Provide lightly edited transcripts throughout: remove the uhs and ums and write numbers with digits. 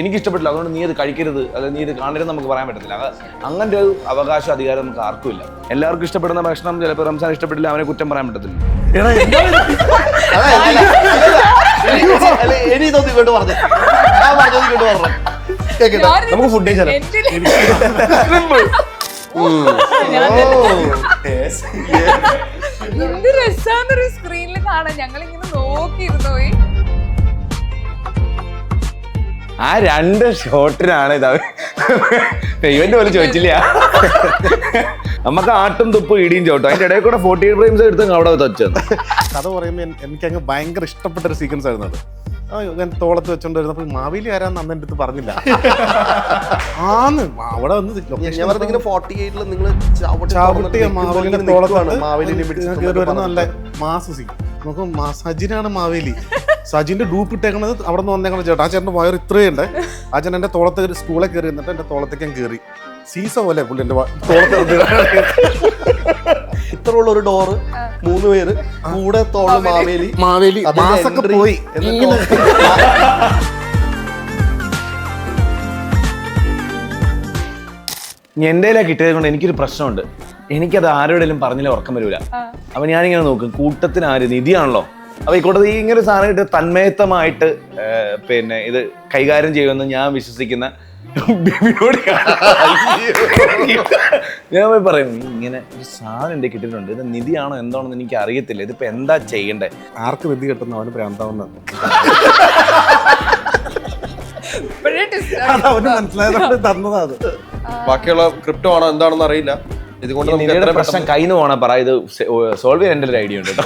എനിക്ക് ഇഷ്ടപ്പെട്ടില്ല, അതുകൊണ്ട് നീ അത് കഴിക്കരുത്, അല്ലെങ്കിൽ നീ ഇത് കാണരുത് നമുക്ക് പറയാൻ പറ്റത്തില്ല. അങ്ങനത്തെ ഒരു അവകാശം അധികാരം നമുക്ക് ആർക്കും ഇല്ല. എല്ലാവർക്കും ഇഷ്ടപ്പെടുന്ന ഭക്ഷണം ചിലപ്പോൾ റംസാൻ ഇഷ്ടപ്പെട്ടില്ല, അവനെ കുറ്റം പറയാൻ പറ്റത്തില്ല. നമുക്ക് ഫുഡ് കഴിച്ചാലോ? എന്ത് രസാന്നൊരു സ്ക്രീനിൽ കാണാൻ ഞങ്ങളിങ്ങനെ നോക്കിയിരുന്നു പോയി. ആ 2 ഷോട്ടിനാണ് ഇത് ഇവന്റ് പോലും ചോദിച്ചില്ല. നമുക്ക് ആട്ടും തുപ്പും ഇടിയും ചോട്ടും, അതിന്റെ ഇടയിൽ കൂടെ 48 ഫ്രെയിംസ് എടുത്ത് അവിടെ വെച്ചത്. കഥ പറയുമ്പോൾ എനിക്കങ്ങ് ഭയങ്കര ഇഷ്ടപ്പെട്ട ഒരു സീക്വൻസ് ആയിരുന്നു അത്. ഞാൻ തോളത്ത് വെച്ചോണ്ടിരുന്നപ്പോൾ മാവേലി ആരാന്ന് അന്ന് എൻ്റെ അടുത്ത് പറഞ്ഞില്ല. അവിടെ വന്ന് ചാവട്ടിയ മാവേലിന്റെ തോളത്താണ് കയറി വരുന്ന നല്ല മാസ് സീൻ. നമുക്ക് സജിനാണ് മാവേലി. സജിന്റെ ഡൂപ്പ് ഇട്ടേക്കണത് അവിടെ നിന്ന് വന്നേക്കണ ചേട്ടാ. ആ ചേട്ടൻ്റെ വയർ ഇത്രയുണ്ട്. ആ ചേട്ടൻ എൻ്റെ തോളത്ത് സ്കൂളിൽ കയറി എന്നിട്ട് എൻ്റെ തോളത്തേക്ക് ഞാൻ കയറി സീസ പോലെ പുള്ളി എൻ്റെ തോളത്ത്. ഇത്രയുള്ള ഒരു ഡോറ്, 3 പേര് കൂടെ തോള് മാവേലി മാസൊക്കെ പോയി. എന്റെ കിട്ടിയത് കൊണ്ട് എനിക്കൊരു പ്രശ്നമുണ്ട്. എനിക്കത് ആരോടെങ്കിലും പറഞ്ഞാലേ ഉറക്കം വരൂല. അപ്പൊ ഞാനിങ്ങനെ നോക്കും, കൂട്ടത്തിന് ആര് നിധിയാണല്ലോ. അപ്പൊ ഈ കൂട്ടത്തിൽ ഇങ്ങനെ സാധനം ഇട്ട് തന്മയത്തമായിട്ട് പിന്നെ ഇത് കൈകാര്യം ചെയ്യുമെന്ന് ഞാൻ വിശ്വസിക്കുന്ന ഞാൻ പോയി പറയും, ഇങ്ങനെ ഒരു സാധനം എന്റെ കിട്ടിയിട്ടുണ്ട്, ഇത് നിധിയാണോ എന്താണെന്ന് എനിക്ക് അറിയത്തില്ല, ഇതിപ്പോ എന്താ ചെയ്യണ്ടേ. ആർക്ക് നിധി കിട്ടുന്ന അവന് പ്രാന്താവുന്ന അവന് മനസ്സിലായതുകൊണ്ട് തന്നതാ അത്. ബാക്കിയുള്ള ക്രിപ്റ്റോ ആണോ എന്താണെന്ന് അറിയില്ല. ഇതുകൊണ്ട് നിധിയുടെ പ്രശ്നം കയ്യിന്ന് പോണ പറ, ഇത് സോൾവ് ചെയ്യാൻ എന്റെ ഒരു ഐഡിയ ഉണ്ട് കേട്ടോ.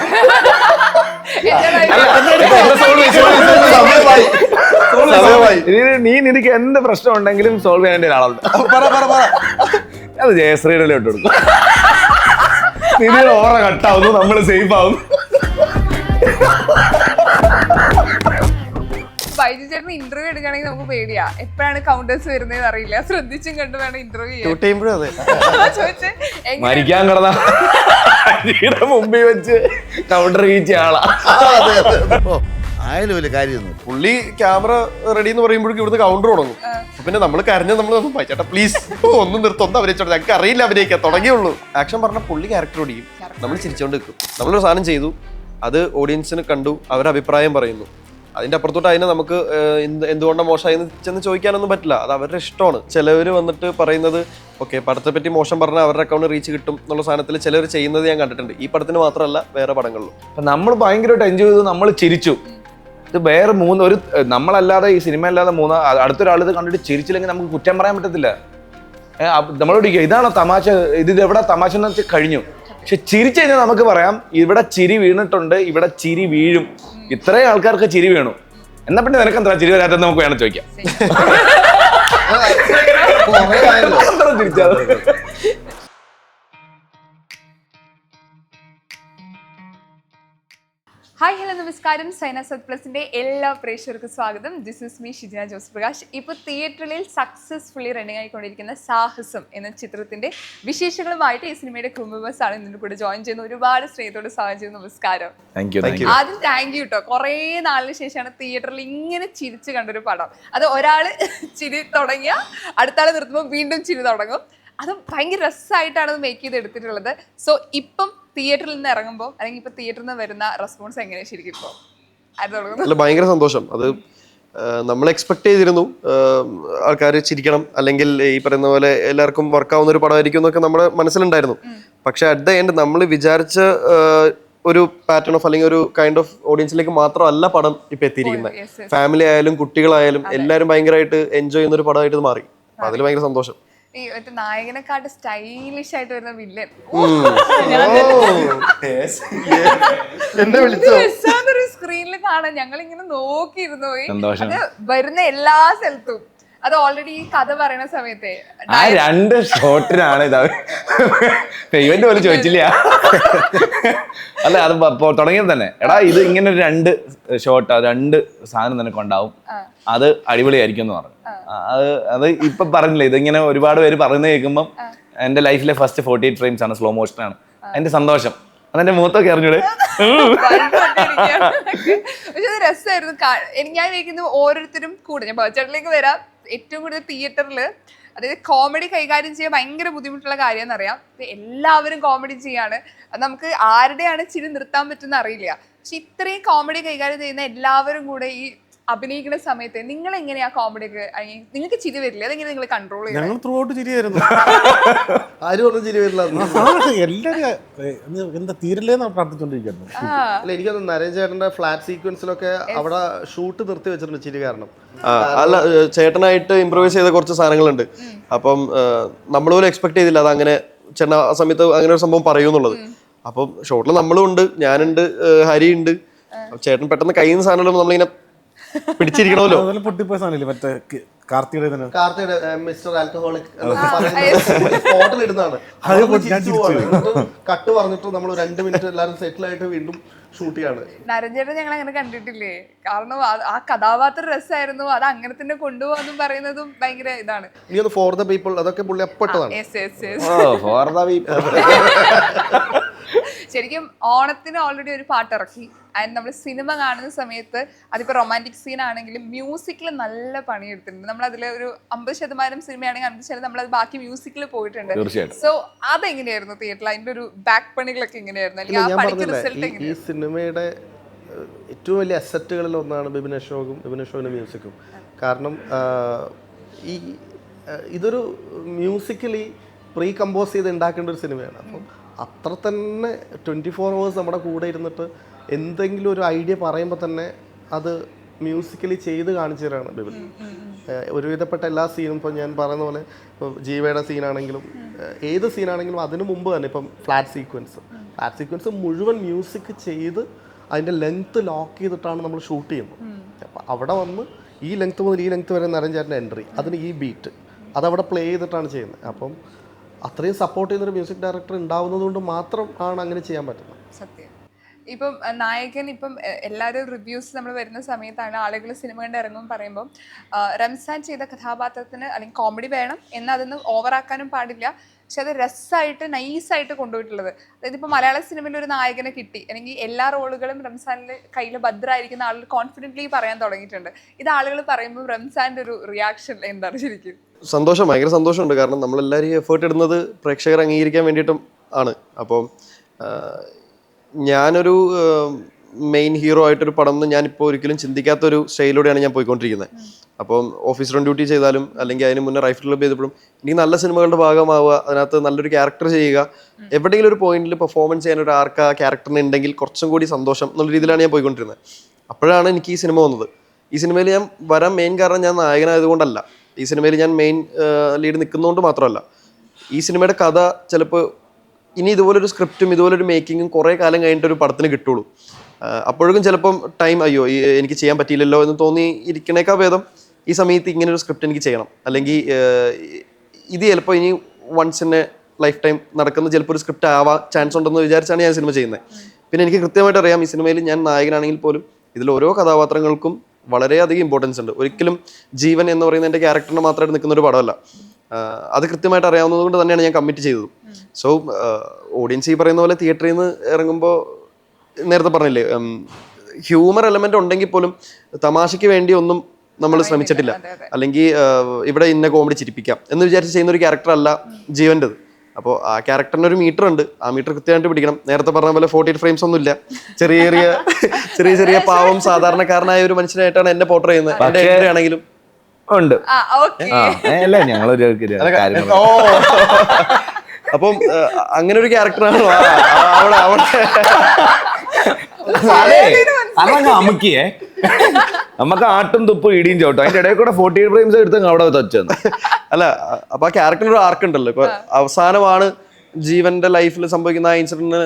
നീ നിനക്ക് എന്ത് പ്രശ്നം ഉണ്ടെങ്കിലും സോൾവ് ചെയ്യാൻ എന്റെ ഒരാളുണ്ട്. അത് ജയശ്രീയുടെ ഇട്ട് കൊടുക്കും. നിധിയുടെ ഓറ കട്ടാവുന്നു, നമ്മള് സേഫ് ആവുന്നു. ബൈജു ചേട്ടന് ഇന്റർവ്യൂ എടുക്കുകയാണെങ്കിൽ നമുക്ക് പേടിയാ, എപ്പോഴാണ് കൗണ്ടേഴ്സ് വരുന്നതെന്ന് അറിയില്ല. ശ്രദ്ധിച്ചും കണ്ടു വേണം ഇന്റർവ്യൂ ചെയ്യാൻ. മരിക്കാൻ കിടന്ന മുമ്പിൽ വെച്ച് കൗണ്ടർ വീച്ച ആളാ. ആയാലും വലിയ കാര്യമൊന്നും. പുള്ളി ക്യാമറ റെഡി എന്ന് പറയുമ്പോഴേക്കും ഇവിടുന്ന് കൗണ്ടർ തുടങ്ങും. പിന്നെ നമ്മൾ കരഞ്ഞ നമ്മൾ ചേട്ടാ പ്ലീസ് ഒന്നും നിർത്തുന്ന അഭിനയിച്ചോട്ടെ, ഞങ്ങൾക്ക് അറിയില്ല അഭിനയിക്കാൻ തുടങ്ങിയുള്ളൂ. ആക്ഷൻ പറഞ്ഞ പുള്ളി ക്യാരക്ടർ ഓടിക്കും, നമ്മൾ ചിരിച്ചോണ്ട് നിൽക്കും. നമ്മളൊരു സാധനം ചെയ്തു, അത് ഓഡിയൻസിന് കണ്ടു, അവരുടെ അഭിപ്രായം പറയുന്നു. അതിന്റെ അപ്പുറത്തോട്ട് അതിനെ നമുക്ക് എന്തുകൊണ്ടാണ് മോശമായി ചെന്ന് ചോദിക്കാനൊന്നും പറ്റില്ല, അത് അവരുടെ ഇഷ്ടമാണ്. ചിലവർ വന്നിട്ട് പറയുന്നത് ഓക്കെ പടത്തെ പറ്റി മോശം പറഞ്ഞാൽ അവരുടെ അക്കൗണ്ട് റീച്ച് കിട്ടും എന്നുള്ള സാധനത്തിൽ ചിലവർ ചെയ്യുന്നത് ഞാൻ കണ്ടിട്ടുണ്ട്. ഈ പടത്തിന് മാത്രമല്ല വേറെ പടങ്ങളിലും. നമ്മൾ ഭയങ്കരമായിട്ട് എൻജോയ് ചെയ്തു, നമ്മൾ ചിരിച്ചു. ഇത് വേറെ ഒരു നമ്മളല്ലാതെ ഈ സിനിമ അല്ലാതെ അടുത്തൊരാൾ ഇത് കണ്ടിട്ട് ചിരിച്ചില്ലെങ്കിൽ നമുക്ക് കുറ്റം പറയാൻ പറ്റത്തില്ല. നമ്മളോട് ഇതാണോ തമാശ, ഇത് എവിടെ തമാശ എന്ന് വെച്ചാൽ കഴിഞ്ഞു. പക്ഷെ ചിരിച്ചു കഴിഞ്ഞാൽ നമുക്ക് പറയാം ഇവിടെ ചിരി വീണിട്ടുണ്ട്, ഇവിടെ ചിരി വീഴും, ഇത്രയും ആൾക്കാർക്ക് ചിരി വീണു, എന്നാ പിന്നെ നിനക്ക് എന്താ ചിരി വരാത്തെന്ന് നമുക്ക് വേണം ചോദിക്കാം. ഹായ് ഹലോ നമസ്കാരം. സൈന സത് പ്ലസിന്റെ എല്ലാ പ്രേക്ഷകർക്കും സ്വാഗതം. This is me Shijana Jose Prakash. ഇപ്പോൾ തിയേറ്ററിൽ സക്സസ്ഫുള്ളി റണ്ണിങ് ആയിക്കൊണ്ടിരിക്കുന്ന സാഹസം എന്ന ചിത്രത്തിന്റെ വിശേഷങ്ങളുമായിട്ട് ഈ സിനിമയുടെ ക്രൂ മെമ്പേഴ്സ് ആണ് ഇതിന്റെ കൂടെ ജോയിൻ ചെയ്യുന്ന. ഒരുപാട് സ്നേഹത്തോട് സ്വാഗതം ചെയ്യുന്നു. നമസ്കാരം. ആദ്യം താങ്ക് യു കേട്ടോ. കുറേ നാളിന് ശേഷമാണ് തിയേറ്ററിൽ ഇങ്ങനെ ചിരിച്ച് കണ്ടൊരു പടം. അത് ഒരാള് ചിരി തുടങ്ങിയ അടുത്താൾ നിർത്തുമ്പോൾ വീണ്ടും ചിരി തുടങ്ങും. അത് ഭയങ്കര രസമായിട്ടാണ് അത് മേക്ക് ചെയ്ത് എടുത്തിട്ടുള്ളത്. സോ ഇപ്പം തിയേറ്ററിൽ നിന്ന് ഇറങ്ങുമ്പോൾ അല്ലെങ്കിൽ ഇപ്പൊ തിയേറ്ററിൽ നിന്ന് വരുന്ന റെസ്പോൺസ് എങ്ങനെയാണ് ശരിക്കും? ഇപ്പോൾ ഭയങ്കര സന്തോഷം. അത് നമ്മൾ എക്സ്പെക്ട് ചെയ്തിരുന്നു ആൾക്കാർ ചിരിക്കണം, അല്ലെങ്കിൽ ഈ പറയുന്ന പോലെ എല്ലാവർക്കും വർക്കാവുന്ന ഒരു പടമായിരിക്കും എന്നൊക്കെ നമ്മുടെ മനസ്സിലുണ്ടായിരുന്നു. പക്ഷെ അറ്റ് ദ എൻഡ് നമ്മൾ വിചാരിച്ച ഒരു പാറ്റേൺ ഓഫ് അല്ലെങ്കിൽ ഒരു കൈൻഡ് ഓഫ് ഓഡിയൻസിലേക്ക് മാത്രമല്ല പടം ഇപ്പൊ എത്തിയിരിക്കുന്നത്. ഫാമിലി ആയാലും കുട്ടികളായാലും എല്ലാവരും ഭയങ്കരമായിട്ട് എൻജോയ് ചെയ്യുന്ന ഒരു പടമായിട്ട് മാറി. അതിൽ ഭയങ്കര സന്തോഷം. ഈ മറ്റേ നായകനെക്കാട്ട് സ്റ്റൈലിഷ് ആയിട്ട് വരുന്ന വില്ലൻ സ്ക്രീനിൽ കാണാൻ ഞങ്ങൾ ഇങ്ങനെ നോക്കിയിരുന്നു പോയി. അത് വരുന്ന എല്ലാ സ്ഥലത്തും അത് ഓൾറെഡി ഈ കഥ പറയുന്ന സമയത്തെ ആ 2 ഷോട്ടിനാണ് ഇത് ഇവന്റ് പോലും ചോദിച്ചില്ല. അല്ല അത് തുടങ്ങിയത് തന്നെ എടാ ഇത് ഇങ്ങനെ 2 ഷോട്ട് 2 സാധനം നിനക്ക് ഉണ്ടാവും, അത് അടിപൊളിയായിരിക്കും എന്ന് പറഞ്ഞു. അത് ഇപ്പൊ പറഞ്ഞില്ലേ, ഇതിങ്ങനെ ഒരുപാട് പേര് പറയുന്നത് കേൾക്കുമ്പോൾ എന്റെ ലൈഫിലെ ഫസ്റ്റ് 48 ഫ്രെയിംസ് ആണ്, സ്ലോ മോഷൻ ആണ്. അതിന്റെ സന്തോഷം അതെന്റെ മുഖത്തൊക്കെ അറിഞ്ഞൂടെ. പക്ഷെ അത് രസമായിരുന്നു. ഞാൻ വിചാരിക്കുന്നു ഓരോരുത്തരും കൂടെ, ഞാൻ ബഡ്ജറ്റിലേക്ക് വരാം, ഏറ്റവും കൂടുതൽ തിയേറ്ററിൽ അതായത് കോമഡി കൈകാര്യം ചെയ്യാൻ ഭയങ്കര ബുദ്ധിമുട്ടുള്ള കാര്യമെന്ന് അറിയാം. എല്ലാവരും കോമഡി ചെയ്യാണ്, അത് നമുക്ക് ആരുടെയാണ് ചിരി നിർത്താൻ പറ്റുന്ന അറിയില്ല. പക്ഷെ ഇത്രയും കോമഡി കൈകാര്യം ചെയ്യുന്ന എല്ലാവരും കൂടെ ഈ അഭിനയിക്കുന്ന സമയത്ത് നിങ്ങൾ എങ്ങനെയാ കോമഡി ഒക്കെ, നിങ്ങൾക്ക് ചിരി വരില്ല, അതെങ്ങനെ നിങ്ങൾ കൺട്രോൾ ചെയ്യാം? ഞങ്ങൾ ത്രൂ ഔട്ട് ചിരിയായിരുന്നു. ആരും ഒന്നും ചിരി വരില്ല. എല്ലാവരും എന്താ തീരില്ലേന്ന് പ്രാർത്ഥിച്ചോണ്ടിരിക്കുന്നു. അല്ല, എനിക്കത് നരേൻ ചേട്ടന്റെ ഫ്ലാറ്റ് സീക്വൻസിലൊക്കെ അവിടെ ഷൂട്ട് നിർത്തി വെച്ചിട്ടുണ്ട് ചിരി കാരണം. അല്ല, ചേട്ടനായിട്ട് ഇംപ്രൂവൈസ് ചെയ്ത കുറച്ച് സാധനങ്ങളുണ്ട്. അപ്പം നമ്മൾ പോലും എക്സ്പെക്ട് ചെയ്തില്ല അത് അങ്ങനെ ചേട്ടൻ ആ സമയത്ത് അങ്ങനെ ഒരു സംഭവം പറയൂന്നുള്ളത്. അപ്പം ഷോട്ടിൽ നമ്മളും ഉണ്ട്, ഞാനുണ്ട്, ഹരി ഉണ്ട്. ചേട്ടൻ പെട്ടെന്ന് കയ്യിൽ നിന്ന് സാധനങ്ങളും നമ്മളിങ്ങനെ പിടിച്ചിരിക്കണമല്ലോ. പൊട്ടിപ്പോയ സാധനമില്ലേ മറ്റേ കാർത്തിയുടെ മിസ്റ്റർ ആൽക്കഹോളിക് സ്പോട്ടിൽ ഇടുന്നതാണ്. കട്ട് പറഞ്ഞിട്ട് നമ്മൾ 2 മിനിറ്റ് എല്ലാവരും സെറ്റിൽ ആയിട്ട് വീണ്ടും ഷൂട്ട് ചെയ്യാണ്. നരഞ്ചേട്ടൻ ഞങ്ങൾ അങ്ങനെ കണ്ടിട്ടില്ലേ, കാരണം ആ കഥാപാത്രം രസമായിരുന്നു, അത് അങ്ങനെ തന്നെ കൊണ്ടുപോകാന്നും പറയുന്നതും ഭയങ്കര ഇതാണ്. ഇനി ഫോർ ദ പീപ്പിൾ അതൊക്കെ പുള്ളി അപ്പട്ടതാണ്. ശരിക്കും ഓണത്തിന് ഓൾറെഡി ഒരു പാട്ട് ഇറക്കി. ആൻഡ് നമ്മൾ സിനിമ കാണുന്ന സമയത്ത് അതിപ്പോൾ റൊമാൻറ്റിക് സീൻ ആണെങ്കിലും മ്യൂസിക്കിൽ നല്ല പണിയെടുത്തിട്ടുണ്ട്. നമ്മൾ അതിൽ ഒരു 50% സിനിമയാണെങ്കിൽ 50% നമ്മളത് ബാക്കി മ്യൂസിക്കിൽ പോയിട്ടുണ്ട്. സോ അതെങ്ങനെയായിരുന്നു തിയേറ്ററിൽ, അതിന്റെ ഒരു ബാക്ക് പണികളൊക്കെ എങ്ങനെയായിരുന്നു, അല്ലെങ്കിൽ ആ പണിക്ക് റിസൾട്ട് എങ്ങനെയായിരുന്നു? ഈ സിനിമയുടെ ഏറ്റവും വലിയ അസറ്റുകളിൽ ഒന്നാണ് ബിബിൻ അശോകിന്റെ മ്യൂസിക്കും. കാരണം ഇതൊരു മ്യൂസിക്കലി പ്രീ കമ്പോസ് ചെയ്ത് ഉണ്ടാക്കേണ്ട ഒരു സിനിമയാണ്. അപ്പം അത്ര തന്നെ 24 hours നമ്മുടെ കൂടെ ഇരുന്നിട്ട് എന്തെങ്കിലും ഒരു ഐഡിയ പറയുമ്പോൾ തന്നെ അത് മ്യൂസിക്കലി ചെയ്ത് കാണിച്ചു തരാണ് ബിബിൻ. ഒരുവിധപ്പെട്ട എല്ലാ സീനും ഇപ്പോൾ ഞാൻ പറയുന്ന പോലെ ഇപ്പോൾ ജീവയുടെ സീനാണെങ്കിലും ഏത് സീനാണെങ്കിലും അതിനു മുമ്പ് തന്നെ ഇപ്പം ഫ്ലാറ്റ് സീക്വൻസ് മുഴുവൻ മ്യൂസിക് ചെയ്ത് അതിൻ്റെ ലെങ്ത്ത് ലോക്ക് ചെയ്തിട്ടാണ് നമ്മൾ ഷൂട്ട് ചെയ്യുന്നത്. അപ്പം അവിടെ വന്ന് ഈ ലെങ്ത്ത് മുതൽ ഈ ലെങ്ത്ത് വരെ നരൻ ചേട്ടൻ്റെ എൻട്രി, അതിന് ഈ ബീറ്റ് അതവിടെ പ്ലേ ചെയ്തിട്ടാണ് ചെയ്യുന്നത്. അപ്പം അത്രയും സപ്പോർട്ട് ചെയ്യുന്നൊരു മ്യൂസിക് ഡയറക്ടർ ഉണ്ടാവുന്നത് കൊണ്ട് മാത്രം ആണ് അങ്ങനെ ചെയ്യാൻ പറ്റുന്നത്. സത്യം. ഇപ്പം നായകൻ, ഇപ്പം എല്ലാവരും റിവ്യൂസ് നമ്മൾ വരുന്ന സമയത്താണ് ആളുകൾ സിനിമ കണ്ട് ഇറങ്ങും പറയുമ്പോൾ റംസാൻ ചെയ്ത കഥാപാത്രത്തിന് അല്ലെങ്കിൽ കോമഡി വേണം എന്നാൽ അതൊന്നും ഓവറാക്കാനും പാടില്ല, പക്ഷെ അത് രസമായിട്ട് നൈസായിട്ട് കൊണ്ടുപോയിട്ടുള്ളത്. അതായത് ഇപ്പോൾ മലയാള സിനിമയിൽ ഒരു നായകനെ കിട്ടി അല്ലെങ്കിൽ എല്ലാ റോളുകളും റംസാനിൽ കയ്യിൽ ഭദ്രമായിരിക്കുന്ന ആളുകൾ കോൺഫിഡൻ്റ്ലി പറയാൻ തുടങ്ങിയിട്ടുണ്ട്. ഇത് ആളുകൾ പറയുമ്പോൾ റംസാൻ്റെ ഒരു റിയാക്ഷൻ എന്താണ് ശരിക്കും? സന്തോഷം, ഭയങ്കര സന്തോഷമുണ്ട്. കാരണം നമ്മളെല്ലാവരും എഫേർട്ട് ഇടുന്നത് പ്രേക്ഷകർ അംഗീകരിക്കാൻ വേണ്ടിയിട്ടും ആണ്. അപ്പോൾ ഞാനൊരു മെയിൻ ഹീറോ ആയിട്ടൊരു പടം എന്ന് ഞാനിപ്പോൾ ഒരിക്കലും ചിന്തിക്കാത്തൊരു സ്റ്റൈലിലൂടെയാണ് ഞാൻ പോയിക്കൊണ്ടിരിക്കുന്നത്. അപ്പം ഓഫീസർ ഓൺ ഡ്യൂട്ടി ചെയ്താലും അല്ലെങ്കിൽ അതിന് മുന്നേ റൈഫിൾ ക്ലബ് ചെയ്തപ്പോഴും എനിക്ക് നല്ല സിനിമകളുടെ ഭാഗമാവുക, അതിനകത്ത് നല്ലൊരു ക്യാരക്ടർ ചെയ്യുക, എവിടെയെങ്കിലും ഒരു പോയിന്റിൽ പെർഫോമൻസ് ചെയ്യാൻ ഒരു ആർക്ക് ആ ക്യാരക്ടറിന് ഉണ്ടെങ്കിൽ കുറച്ചും കൂടി സന്തോഷം എന്നുള്ള രീതിയിലാണ് ഞാൻ പോയിക്കൊണ്ടിരുന്നത്. അപ്പോഴാണ് എനിക്ക് ഈ സിനിമ വന്നത്. ഈ സിനിമയിൽ ഞാൻ വരാൻ മെയിൻ കാരണം ഞാൻ നായകനായതുകൊണ്ടല്ല, ഈ സിനിമയിൽ ഞാൻ മെയിൻ ലീഡ് നിൽക്കുന്നതുകൊണ്ട് മാത്രമല്ല. ഈ സിനിമയുടെ കഥ ചിലപ്പോൾ ഇനി ഇതുപോലൊരു സ്ക്രിപ്റ്റും ഇതുപോലൊരു മേക്കിങ്ങും കുറേ കാലം കഴിഞ്ഞിട്ട് ഒരു പടത്തിന് കിട്ടുള്ളൂ. അപ്പോഴേക്കും ചിലപ്പം ടൈം അയ്യോ എനിക്ക് ചെയ്യാൻ പറ്റിയില്ലല്ലോ എന്ന് തോന്നി ഇരിക്കണേക്കാൾ ഭേദം ഈ സമയത്ത് ഇങ്ങനെ ഒരു സ്ക്രിപ്റ്റ് എനിക്ക് ചെയ്യണം, അല്ലെങ്കിൽ ഇത് ചിലപ്പോൾ ഇനി once in a lifetime നടക്കുന്ന ചിലപ്പോൾ ഒരു സ്ക്രിപ്റ്റ് ആവാൻ ചാൻസ് ഉണ്ടെന്ന് വിചാരിച്ചാണ് ഞാൻ സിനിമ ചെയ്യുന്നത്. പിന്നെ എനിക്ക് കൃത്യമായിട്ട് അറിയാം ഈ സിനിമയിൽ ഞാൻ നായകനാണെങ്കിൽ പോലും ഇതിൽ ഓരോ കഥാപാത്രങ്ങൾക്കും വളരെയധികം ഇമ്പോർട്ടൻസ് ഉണ്ട്. ഒരിക്കലും ജീവൻ എന്ന് പറയുന്ന എൻ്റെ ക്യാരക്ടറിന് മാത്രമായിട്ട് നിൽക്കുന്ന ഒരു പടമല്ല. അത് കൃത്യമായിട്ട് അറിയാവുന്നത് കൊണ്ട് തന്നെയാണ് ഞാൻ കമ്മിറ്റ് ചെയ്തത്. സോ ഓഡിയൻസ് ഈ പറയുന്ന പോലെ തിയേറ്ററിൽ നിന്ന് ഇറങ്ങുമ്പോൾ നേരത്തെ പറഞ്ഞില്ലേ ഹ്യൂമർ എലമെന്റ് ഉണ്ടെങ്കിൽ പോലും തമാശയ്ക്ക് വേണ്ടി ഒന്നും നമ്മൾ ശ്രമിച്ചിട്ടില്ല. അല്ലെങ്കിൽ ഇവിടെ ഇന്ന കോമഡി ചിരിപ്പിക്കാം എന്ന് വിചാരിച്ച് ചെയ്യുന്ന ഒരു ക്യാരക്ടർ അല്ല ജീവൻ്റെത്. അപ്പോൾ ആ ക്യാരക്ടറിന് ഒരു മീറ്റർ ഉണ്ട്, ആ മീറ്റർ കൃത്യമായിട്ട് പിടിക്കണം. നേരത്തെ പറഞ്ഞ പോലെ 48 ഫ്രെയിംസ് ഒന്നും ഇല്ല. ചെറിയ ചെറിയ പാവം സാധാരണക്കാരനായ ഒരു മനുഷ്യനായിട്ടാണ് എന്നെ പോർട്രേ ചെയ്യുന്നത്. എന്റെ എൻട്രി ആണെങ്കിലും ഉണ്ട്. അപ്പം അങ്ങനെ ഒരു ക്യാരക്ടറാണ് അവിടെ അമുക്കിയേ നമുക്ക് ആട്ടും തുപ്പും ഇടിയും ചോട്ടോ അതിന്റെ ഇടയിൽ കൂടെ 48 ഫ്രെയിംസ് എടുത്ത് അവിടെ വെച്ചെന്ന്. അല്ല, അപ്പൊ ആ ക്യാരക്ടറിന് ഒരു ആർക്ക് ഉണ്ടല്ലോ. ഇപ്പൊ അവസാനമാണ് ജീവന്റെ ലൈഫിൽ സംഭവിക്കുന്ന ആ ഇൻസിഡന്റിന്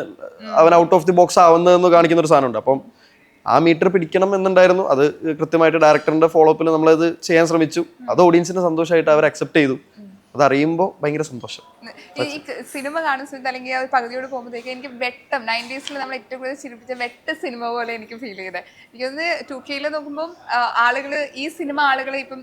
അവൻ ഔട്ട് ഓഫ് ദി ബോക്സ് ആവുന്നതെന്ന് കാണിക്കുന്ന ഒരു സാധനമുണ്ട്. അപ്പം ആ മീറ്റർ പിടിക്കണം എന്നുണ്ടായിരുന്നു. അത് കൃത്യമായിട്ട് ഡയറക്ടറിന്റെ ഫോളോ അപ്പിൽ നമ്മളത് ചെയ്യാൻ ശ്രമിച്ചു. അത് ഓഡിയൻസിന് സന്തോഷമായിട്ട് അവർ അക്സെപ്റ്റ് ചെയ്തു. അതറിയുമ്പോൾ ഭയങ്കര സന്തോഷം. ഈ സിനിമ കാണുന്ന സമയത്ത് അല്ലെങ്കിൽ അത് പകുതിയോട് പോകുമ്പോഴത്തേക്ക് എനിക്ക് വെട്ടം 90s നമ്മൾ ഏറ്റവും കൂടുതൽ ചിരിപ്പിച്ച വെട്ട സിനിമ പോലെ എനിക്ക് ഫീൽ ചെയ്തത്. എനിക്കൊന്ന് 2K നോക്കുമ്പോൾ ആളുകൾ ഈ സിനിമ ആളുകളെ ഇപ്പം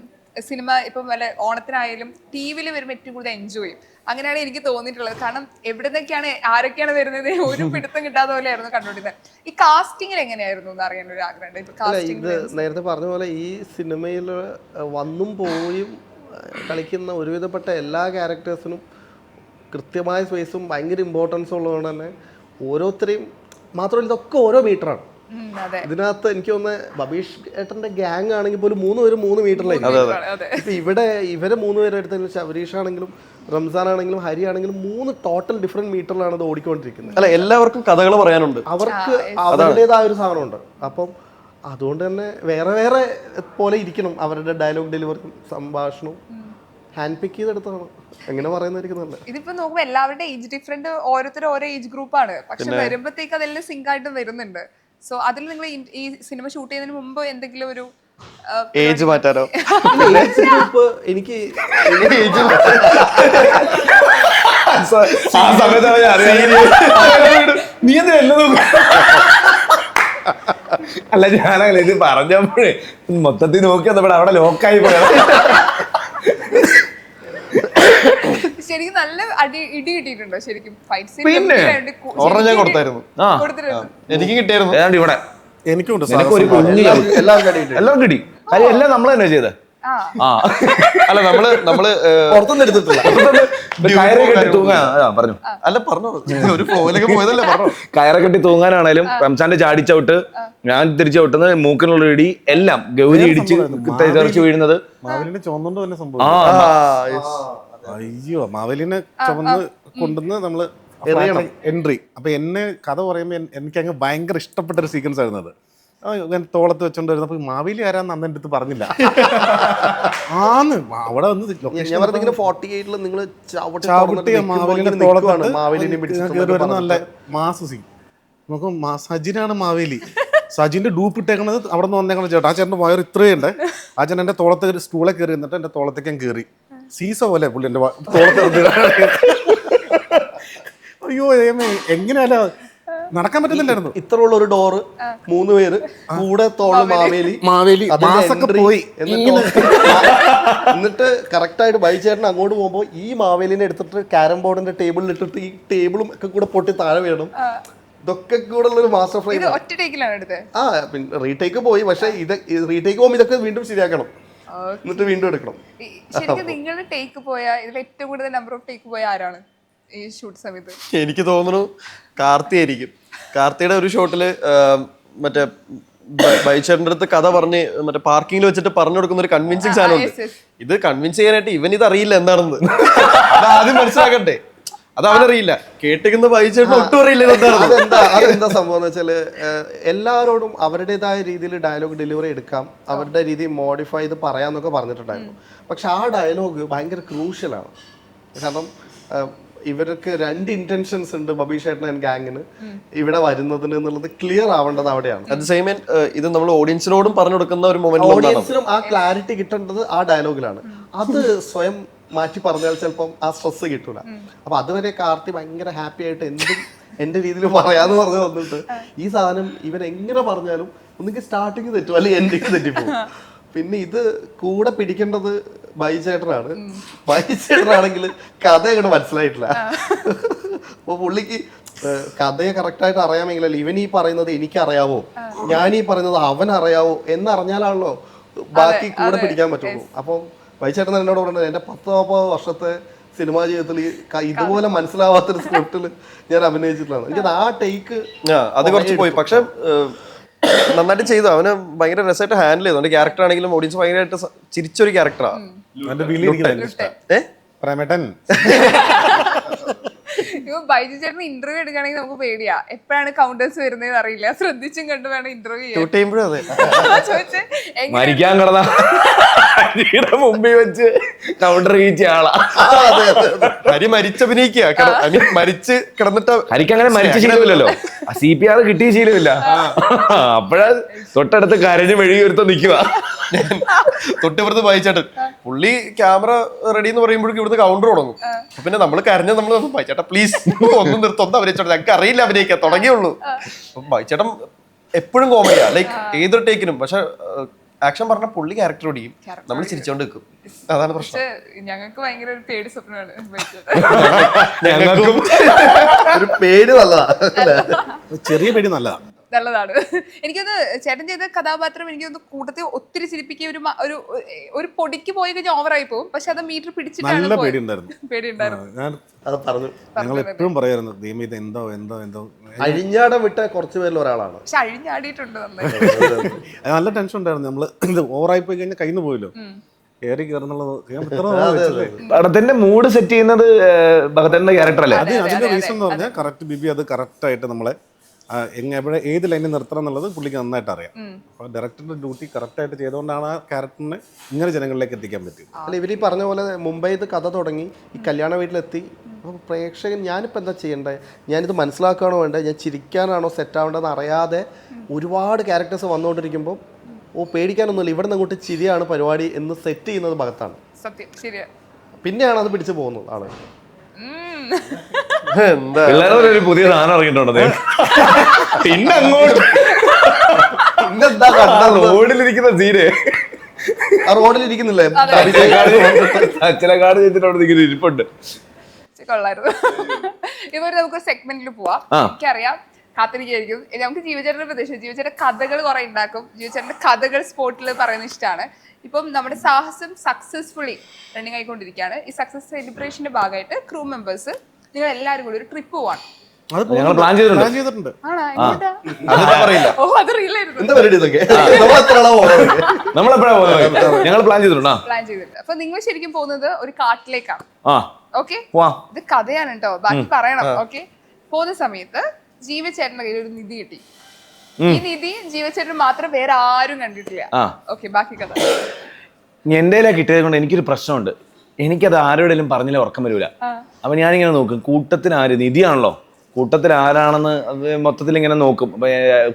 സിനിമ ഇപ്പം വല്ല ഓണത്തിനായാലും ടി വിയിൽ വരുമ്പോൾ ഏറ്റവും കൂടുതൽ എൻജോയ് ചെയ്യും. അങ്ങനെയാണ് എനിക്ക് തോന്നിയിട്ടുള്ളത്. കാരണം എവിടെ നിന്നൊക്കെയാണ് ആരൊക്കെയാണ് വരുന്നത് ഒരു പിടുത്തം കിട്ടാത്ത പോലെയായിരുന്നു കണ്ടുകൊണ്ടിരുന്നത്. ഈ കാസ്റ്റിംഗിൽ എങ്ങനെയായിരുന്നു എന്ന് അറിയാൻ ഒരു ആഗ്രഹമുണ്ട്. ഇപ്പൊ ഇത് നേരത്തെ പറഞ്ഞ പോലെ ഈ സിനിമയിൽ വന്നും പോയും കളിക്കുന്ന ഒരുവിധപ്പെട്ട എല്ലാ ക്യാരക്ടേഴ്സിനും കൃത്യമായ സ്പേസും ഭയങ്കര ഇമ്പോർട്ടൻസും ഉള്ളതുകൊണ്ട് തന്നെ ഓരോരുത്തരെയും മാത്രമല്ല ഇതൊക്കെ ഓരോ മീറ്ററാണ്. ഇതിനകത്ത് എനിക്ക് തോന്നുന്നത് ബബീഷ് ഏട്ടന്റെ ഗ്യാങ് ആണെങ്കിൽ പോലും 3 പേരും 3 മീറ്ററിലായിരിക്കും. ഇപ്പൊ ഇവിടെ ഇവരെ 3 പേരെ എടുത്തതിൽ ശബരീഷ് ആണെങ്കിലും റംസാൻ ആണെങ്കിലും ഹരി ആണെങ്കിലും 3 ടോട്ടൽ ഡിഫറെന്റ് മീറ്ററിലാണ് ഇത് ഓടിക്കൊണ്ടിരിക്കുന്നത്. അല്ല, എല്ലാവർക്കും കഥകൾ പറയാനുണ്ട്, അവർക്ക് അവരുടേതായ ഒരു സാധനമുണ്ട്. അപ്പം അതുകൊണ്ട് തന്നെ വേറെ വേറെ പോലെ ഇരിക്കണം അവരുടെ ഡയലോഗ് ഡെലിവറി സംഭാഷണവും ഹാൻഡ് പിക്ക് ചെയ്തെടുത്താണ്. എങ്ങനെ പറയുന്നതായിരിക്കും നല്ലത്. ഇതിപ്പോ നോക്കുമ്പോ എല്ലാവരുടെ ഏജ് ഡിഫറെന്റ്, ഓരോരുത്തരും ഓരോ ഏജ് ഗ്രൂപ്പാണ്. പക്ഷെ വരുമ്പോഴത്തേക്ക് അതെല്ലാം സിങ്ക് ആയിട്ട് വരുന്നുണ്ട്. സോ അതിൽ നിങ്ങൾ ഈ സിനിമ ഷൂട്ട് ചെയ്യുന്നതിന് മുമ്പ് എന്തെങ്കിലും ഒരു ഏജ് മാറ്റാനോ? എനിക്ക് ആ സമയത്താണ് ഞാൻ അറിയാം നീ എന്തിനും അല്ല, ഞാനങ്ങനെ ഇത് പറഞ്ഞപ്പോഴേ മൊത്തത്തിൽ നോക്കി വന്നപ്പോൾ അവിടെ ലോക്കായി പോയത്. ശരിക്കും നല്ല ഇടി കിട്ടിയിട്ടുണ്ടോ ശരിക്കും? പിന്നെ ഓർമ്മ ഞാൻ കൊടുത്തായിരുന്നു, എനിക്ക് കിട്ടിയായിരുന്നു. ഏതാണ്ട് ഇവിടെ എനിക്കുണ്ട് ഒരു കുഞ്ഞു എല്ലാവർക്കും കിട്ടി. കാര്യം എല്ലാം നമ്മൾ തന്നെ ചെയ്തത്. അല്ല, നമ്മള് പുറത്തൊന്നും എടുത്തിട്ടില്ല. കയറ് കെട്ടി തൂങ്ങാൻ പറഞ്ഞു. അല്ല, പറഞ്ഞോ, ഒരു ഫ്ലോയിലൊക്കെ പോയതല്ലേ, പറഞ്ഞോ. കയറ് കെട്ടി തൂങ്ങാനാണേലും റംസാന്റെ ചാടിച്ചവിട്ട്, ഞാൻ തിരിച്ചവിട്ടുന്നത്, മൂക്കിനുള്ള ഇടി എല്ലാം, ഗൗരി ഇടിച്ച് തെറിച്ച് വീഴുന്നത്. മാവേലിനെ ചുമന്നുകൊണ്ട് തന്നെ സംഭവം. അയ്യോ, മാവേലിനെ ചുമന്ന് കൊണ്ടുവന്ന് നമ്മള് എൻട്രി. അപ്പൊ എന്നെ കഥ പറയുമ്പോ എനിക്ക് അങ്ങ് ഭയങ്കര ഇഷ്ടപ്പെട്ട ഒരു സീക്വൻസ് ആയിരുന്നു അത്. ഞാൻ തോളത്ത് വെച്ചോണ്ട് വരുന്നപ്പോ മാവേലി ആരാന്ന് അന്ന് എൻ്റെ അടുത്ത് പറഞ്ഞില്ല. ആന്ന് അവിടെ വന്ന് 48 നിങ്ങൾ ചവിട്ടിയ മാവേലിനെ തോളത്ത് കയറി വരുന്ന നല്ല മാസ് സീൻ. നമുക്ക് സജിനാണ് മാവേലി. സജിന്റെ ഡൂപ്പ് ഇട്ടേക്കണത് അവിടെ നിന്ന് വന്നേക്കണ ചേട്ടാ. ആ ചേട്ടൻ്റെ വയർ ഇത്രയുണ്ട്. ആ ചേട്ടൻ എൻ്റെ തോളത്ത് സ്റ്റൂളെ കയറി എന്നിട്ട് എൻ്റെ തോളത്തേക്ക് ഞാൻ കയറി സീസ പോലെ പുള്ളി എൻ്റെ തോളത്ത്. അയ്യോ എങ്ങനെയല്ല നടക്കാൻ പറ്റുന്നില്ലായിരുന്നു. ഇത്രയുള്ള ഒരു ഡോറ്, 3 പേര് കൂടെ തോള് മാവേലി മാസൊക്കെ പോയി. എന്നിട്ട് കറക്റ്റ് ആയിട്ട് ബൈചേട്ടൻ അങ്ങോട്ട് പോകുമ്പോ ഈ മാവേലിനെ എടുത്തിട്ട് ക്യാരം ബോർഡിന്റെ ടേബിളിൽ ഇട്ടിട്ട് ഈ ടേബിളും ഒക്കെ കൂടെ പൊട്ടി താഴെ വീണം. ഇതൊക്കെ കൂടെ ഉള്ളൊരു മാസ്റ്റർ ഫ്രെയിം. ആ, പിന്നെ റീടേക്ക് പോയി. പക്ഷെ ഇത് റീടേക്ക് പോകുമ്പോൾ ഇതൊക്കെ വീണ്ടും ശരിയാക്കണം, എന്നിട്ട് വീണ്ടും എടുക്കണം. ശരിക്കും നിങ്ങളുടെ ടേക്ക് പോയ ഇതിൽ ഏറ്റവും കൂടുതൽ നമ്പർ ഓഫ് ടേക്ക് പോയ ആരാണ് ഈ ഷൂട്ട് സമയത്ത്? എനിക്ക് തോന്നുന്നു കാർത്തി ആയിരിക്കും. കാർത്തിയുടെ ഒരു ഷോട്ടില് മറ്റേ ബൈച്ചേട്ടൻ്റെ അടുത്ത് കഥ പറഞ്ഞ് മറ്റേ പാർക്കിങ്ങിൽ വെച്ചിട്ട് പറഞ്ഞു കൊടുക്കുന്ന ഒരു കൺവിൻസിങ് സാധനമുണ്ട്. ഇത് കൺവിൻസ് ചെയ്യാനായിട്ട് ഇവൻ ഇത് അറിയില്ല എന്താണെന്ന്. അത് ആദ്യം മനസ്സിലാക്കട്ടെ. അത് അവനറിയില്ല, കേട്ടിരിക്കുന്ന ബൈച്ചേട്ടൻ ഒട്ടും അറിയില്ല അതെന്താ സംഭവം എന്ന് വെച്ചാല് എല്ലാവരോടും അവരുടേതായ രീതിയിൽ ഡയലോഗ് ഡെലിവറി എടുക്കാം, അവരുടെ രീതി മോഡിഫൈ ചെയ്ത് പറയാന്നൊക്കെ പറഞ്ഞിട്ടുണ്ടായിരുന്നു. പക്ഷെ ആ ഡയലോഗ് ഭയങ്കര ക്രൂഷ്യലാണ്. കാരണം ഇവർക്ക് 2 ഇന്റൻഷൻസ് ഉണ്ട് ബബീഷ് ഏട്ടൻ ആൻഡ് ഗാങ്ങിന് ഇവിടെ വരുന്നതിന് എന്നുള്ളത് ക്ലിയർ ആവേണ്ടത് അവിടെയാണ്. അറ്റ് ദ സെയിം ടൈം ഇത് നമ്മൾ ഓഡിയൻസിനോടും പറഞ്ഞു കൊടുക്കുന്ന ഒരു മൊമെന്റ്. ഓഡിയൻസിനും ആ ക്ലാരിറ്റി കിട്ടേണ്ടത് ആ ഡയലോഗിലാണ്. അത് സ്വയം മാറ്റി പറഞ്ഞാൽ ചിലപ്പം ആ സ്ട്രെസ് കിട്ടൂല. അപ്പൊ അതുവരെ കാർത്തി ഭയങ്കര ഹാപ്പി ആയിട്ട് എന്തും എന്റെ രീതിയിൽ പറയാന്ന് പറഞ്ഞു വന്നിട്ട് ഈ സാധനം ഇവൻ എങ്ങനെ പറഞ്ഞാലും ഒന്നുകിൽ സ്റ്റാർട്ടിങ് തെറ്റും അല്ലെങ്കിൽ എൻഡിങ് തെറ്റിപ്പോകും. പിന്നെ ഇത് കൂടെ പിടിക്കേണ്ടത് ബൈചേട്ടനാണ്. ബൈചേട്ടനാണെങ്കിൽ കഥ അങ്ങോട്ട് മനസ്സിലായിട്ടില്ല. അപ്പൊ പുള്ളിക്ക് കഥയെ കറക്റ്റായിട്ട് അറിയാമെങ്കിലല്ലേ ഇവൻ ഈ പറയുന്നത് എനിക്കറിയാവോ, ഞാൻ ഈ പറയുന്നത് അവൻ അറിയാവോ എന്നറിഞ്ഞാലാണല്ലോ ബാക്കി കൂടെ പിടിക്കാൻ പറ്റുള്ളൂ. അപ്പം ബൈചേട്ടൻ എന്നോട് പറഞ്ഞത് എൻ്റെ 10-40 വർഷത്തെ സിനിമാ ജീവിതത്തിൽ ഇതുപോലെ മനസ്സിലാവാത്തൊരു സ്ക്രിപ്റ്റിൽ ഞാൻ അഭിനയിച്ചിട്ടുള്ളതാണ്. എനിക്കത് ആ ടേക്ക് അത് കുറച്ച് പോയി. പക്ഷെ നന്നായിട്ട് ചെയ്തു. അവന് ഭയങ്കര രസമായിട്ട് ഹാൻഡിൽ ചെയ്തു. അവന്റെ ക്യാരക്ടർ ആണെങ്കിലും ഓഡിയൻസ് ഭയങ്കരമായിട്ട് ചിരിച്ചൊരു ക്യാരക്ടറാണ്. ബൈജു ചേട്ടന് ഇന്റർവ്യൂ എടുക്കുകയാണെങ്കിൽ നമുക്ക് പേടിയാ, എപ്പോഴാണ് കൗണ്ടേഴ്സ് വരുന്നതെന്ന് അറിയില്ല. ശ്രദ്ധിച്ചും കണ്ടു വേണം ഇന്റർവ്യൂ മരിക്കാൻ കിടന്ന മുമ്പിൽ വെച്ച് കൗണ്ടർ കീച്ച ആളാ. ഹരി മരിച്ചഭിനയിക്കുക, മരിച്ച് കിടന്നിട്ട് ഹരിക്ക് അങ്ങനെ മരിച്ച ശീലമില്ലല്ലോ, CPR കിട്ടിയ ശീലമില്ല. അപ്പോഴാ തൊട്ടടുത്ത് കരഞ്ഞ് മെഴുകിയൊരുത്ത നിൽക്കുക. തൊട്ടിപ്പുറത്ത് ബൈച്ചേട്ടൻ പുള്ളി ക്യാമറ റെഡി എന്ന് പറയുമ്പോഴേക്കും ഇവിടുന്ന് കൗണ്ടർ തുടങ്ങും. പിന്നെ നമ്മൾ കരഞ്ഞ നമ്മൾ ബൈച്ചേട്ടാ പ്ലീസ് ഒന്നും നിർത്തുന്ന അഭിനയിച്ചോട്ടെ, ഞങ്ങൾക്ക് അറിയില്ല അഭിനയിക്കാൻ, തുടങ്ങിയുള്ളൂ. ബൈച്ചേട്ടൻ എപ്പോഴും കോമഡിയാ, ലൈക്ക് ഏതൊരു ടേക്കിനും. പക്ഷെ ആക്ഷൻ പറഞ്ഞ പുള്ളി ക്യാരക്ടർ ഓടിയും, നമ്മൾ ചിരിച്ചോണ്ട് നിൽക്കും. അതാണ് പ്രശ്നം. പക്ഷെ ഞങ്ങൾക്ക് ഭയങ്കര ഒരു പേടി സ്വപ്നമാണ് ഞങ്ങൾക്കും ഒരു പേര് നല്ലതാ. ചെറിയ പേടി നല്ലതാണ്. നല്ലതാണ്. എനിക്കൊന്ന് ചേട്ടൻ ചെയ്ത കഥാപാത്രം എനിക്കൊന്ന് കൂട്ടത്തിൽ ഒത്തിരി ചിരിപ്പിക്കുക. ഒരു പൊടിക്ക് പോയി കഴിഞ്ഞാൽ ഓവറായി പോകും, പക്ഷെ അത് മീറ്റർ പിടിച്ചിട്ടാണ് നല്ല പേടി ഉണ്ടായിരുന്നു. പേടിയുണ്ടായിരുന്നു. ഞാൻ അത് പറഞ്ഞു. ഞങ്ങൾ എപ്പോഴും പറയായിരുന്നു ദൈവം ഇത് എന്തോ എന്തോ എന്തോ. അഴിഞ്ഞാടം വിട്ട കുറച്ച് പേരിൽ ഒരാളാണ്. പക്ഷെ അഴിഞ്ഞാടിയിട്ടുണ്ട് നന്നായി. അത് നല്ല ടെൻഷൻ ഉണ്ടായിരുന്നു. നമ്മള് ഇത് ഓവറായി പോയി കഴിഞ്ഞാൽ കയ്യിൽ നിന്ന് പോയല്ലോ, കയറി കയറുന്നുള്ളത്. പടത്തിന്റെ മൂഡ് സെറ്റ് ചെയ്യുന്നത് ഭഗതന്റെ ക്യാരക്ടർ അല്ലേ? അതിന്റെ റീസൺ എന്ന് പറഞ്ഞാൽ കറക്റ്റ് ബിബി അത് കറക്റ്റ് ആയിട്ട് നമ്മളെ എവിടെ ഏത് ലൈനിൽ നിർത്തണം എന്നുള്ളത് പുള്ളിക്ക് നന്നായിട്ട് അറിയാം. അപ്പോൾ ഡയറക്ടറിന്റെ ഡ്യൂട്ടി കറക്റ്റ് ആയിട്ട് ചെയ്തുകൊണ്ടാണ് ആ ക്യാരക്ടറിനെ ഇങ്ങനെ ജനങ്ങളിലേക്ക് എത്തിക്കാൻ പറ്റും. അല്ല, ഇവർ ഈ പറഞ്ഞ പോലെ മുംബൈത്ത് കഥ തുടങ്ങി ഈ കല്യാണ വീട്ടിലെത്തി. അപ്പോൾ പ്രേക്ഷകൻ ഞാനിപ്പോൾ എന്താ ചെയ്യേണ്ടത്, ഞാനിത് മനസ്സിലാക്കുകയാണോ വേണ്ടത്, ഞാൻ ചിരിക്കാനാണോ സെറ്റ് ആവേണ്ടതെന്ന് അറിയാതെ ഒരുപാട് ക്യാരക്ടേഴ്സ് വന്നുകൊണ്ടിരിക്കുമ്പോൾ പേടിക്കാനൊന്നുമില്ല, ഇവിടെ നിന്ന് അങ്ങോട്ട് ചിരിയാണ് പരിപാടി എന്ന് സെറ്റ് ചെയ്യുന്നത് ഭഗത്താണ്. സത്യം, ശരിയാ. പിന്നെയാണ് അത് പിടിച്ചു പോകുന്നത് ആള്. എന്താ പിള്ളേരൊരു പുതിയ സാധനം ഇറങ്ങിയിട്ടുണ്ടോ? പിന്നെ അങ്ങോട്ട് പിന്നെന്താ കണ്ട റോഡിലിരിക്കുന്ന സീന് ആ റോഡിലിരിക്കുന്നില്ലേ അച്ഛനെക്കാട് ചെയ്തിട്ടുണ്ട് ഇരിപ്പുണ്ട്. കൊള്ളായിരുന്നു. ഇവര് നമുക്ക് സെഗ്മെന്റിൽ പോവാം. എനിക്കറിയാം കാത്തിരിക്കായിരിക്കും. നമുക്ക് ജീവചേട്ടന്റെ പ്രദേശം ജീവചേട്ടന്റെ കഥകൾ കുറെ ഉണ്ടാക്കും. ജീവചേട്ടന്റെ കഥകൾ സ്പോട്ടിൽ പറയുന്നത് ഇഷ്ടമാണ്. ഇപ്പം നമ്മുടെ സാഹസം സക്സസ്ഫുള്ളി റണ്ണിങ് ആയിക്കൊണ്ടിരിക്കുകയാണ്. ഈ സക്സസ് സെലിബ്രേഷന്റെ ഭാഗമായിട്ട് ക്രൂ മെമ്പേഴ്സ് നിങ്ങൾ എല്ലാവരും കൂടി ഒരു ട്രിപ്പ് പോവാണ്. ഞങ്ങൾ പ്ലാൻ ചെയ്തിട്ടുണ്ട്. ഓ, അത് റിയലായിരുന്നു. നമ്മളെപ്പോഴാ പോകുന്നത്? ഞങ്ങൾ പ്ലാൻ ചെയ്തിട്ടുണ്ടോ? പ്ലാൻ ചെയ്തിട്ടുണ്ട്. അപ്പൊ നിങ്ങൾ ശരിക്കും പോകുന്നത് ഒരു കാട്ടിലേക്കാണ്. ഓക്കെ, ഇത് കഥയാണ് കേട്ടോ, ബാക്കി പറയണം. ഓക്കെ, പോകുന്ന സമയത്ത് ജീവചേട്ടന്റെ കയ്യിൽ ഒരു നിധി കിട്ടി. ഈ നിധി ജീവചേട്ടൻ മാത്രം വേറെ ആരും കണ്ടിട്ടില്ല. ഓക്കെ, ബാക്കി കഥ. എന്റെ കിട്ടിയത് കൊണ്ട് എനിക്കൊരു പ്രശ്നമുണ്ട്. എനിക്കത് ആരോടെങ്കിലും പറഞ്ഞില്ല ഉറക്കം വരൂല. അപ്പൊ ഞാനിങ്ങനെ നോക്കും, കൂട്ടത്തിന് ആര്, നിധിയാണല്ലോ, കൂട്ടത്തിൽ ആരാണെന്ന് മൊത്തത്തിൽ ഇങ്ങനെ നോക്കും. അപ്പൊ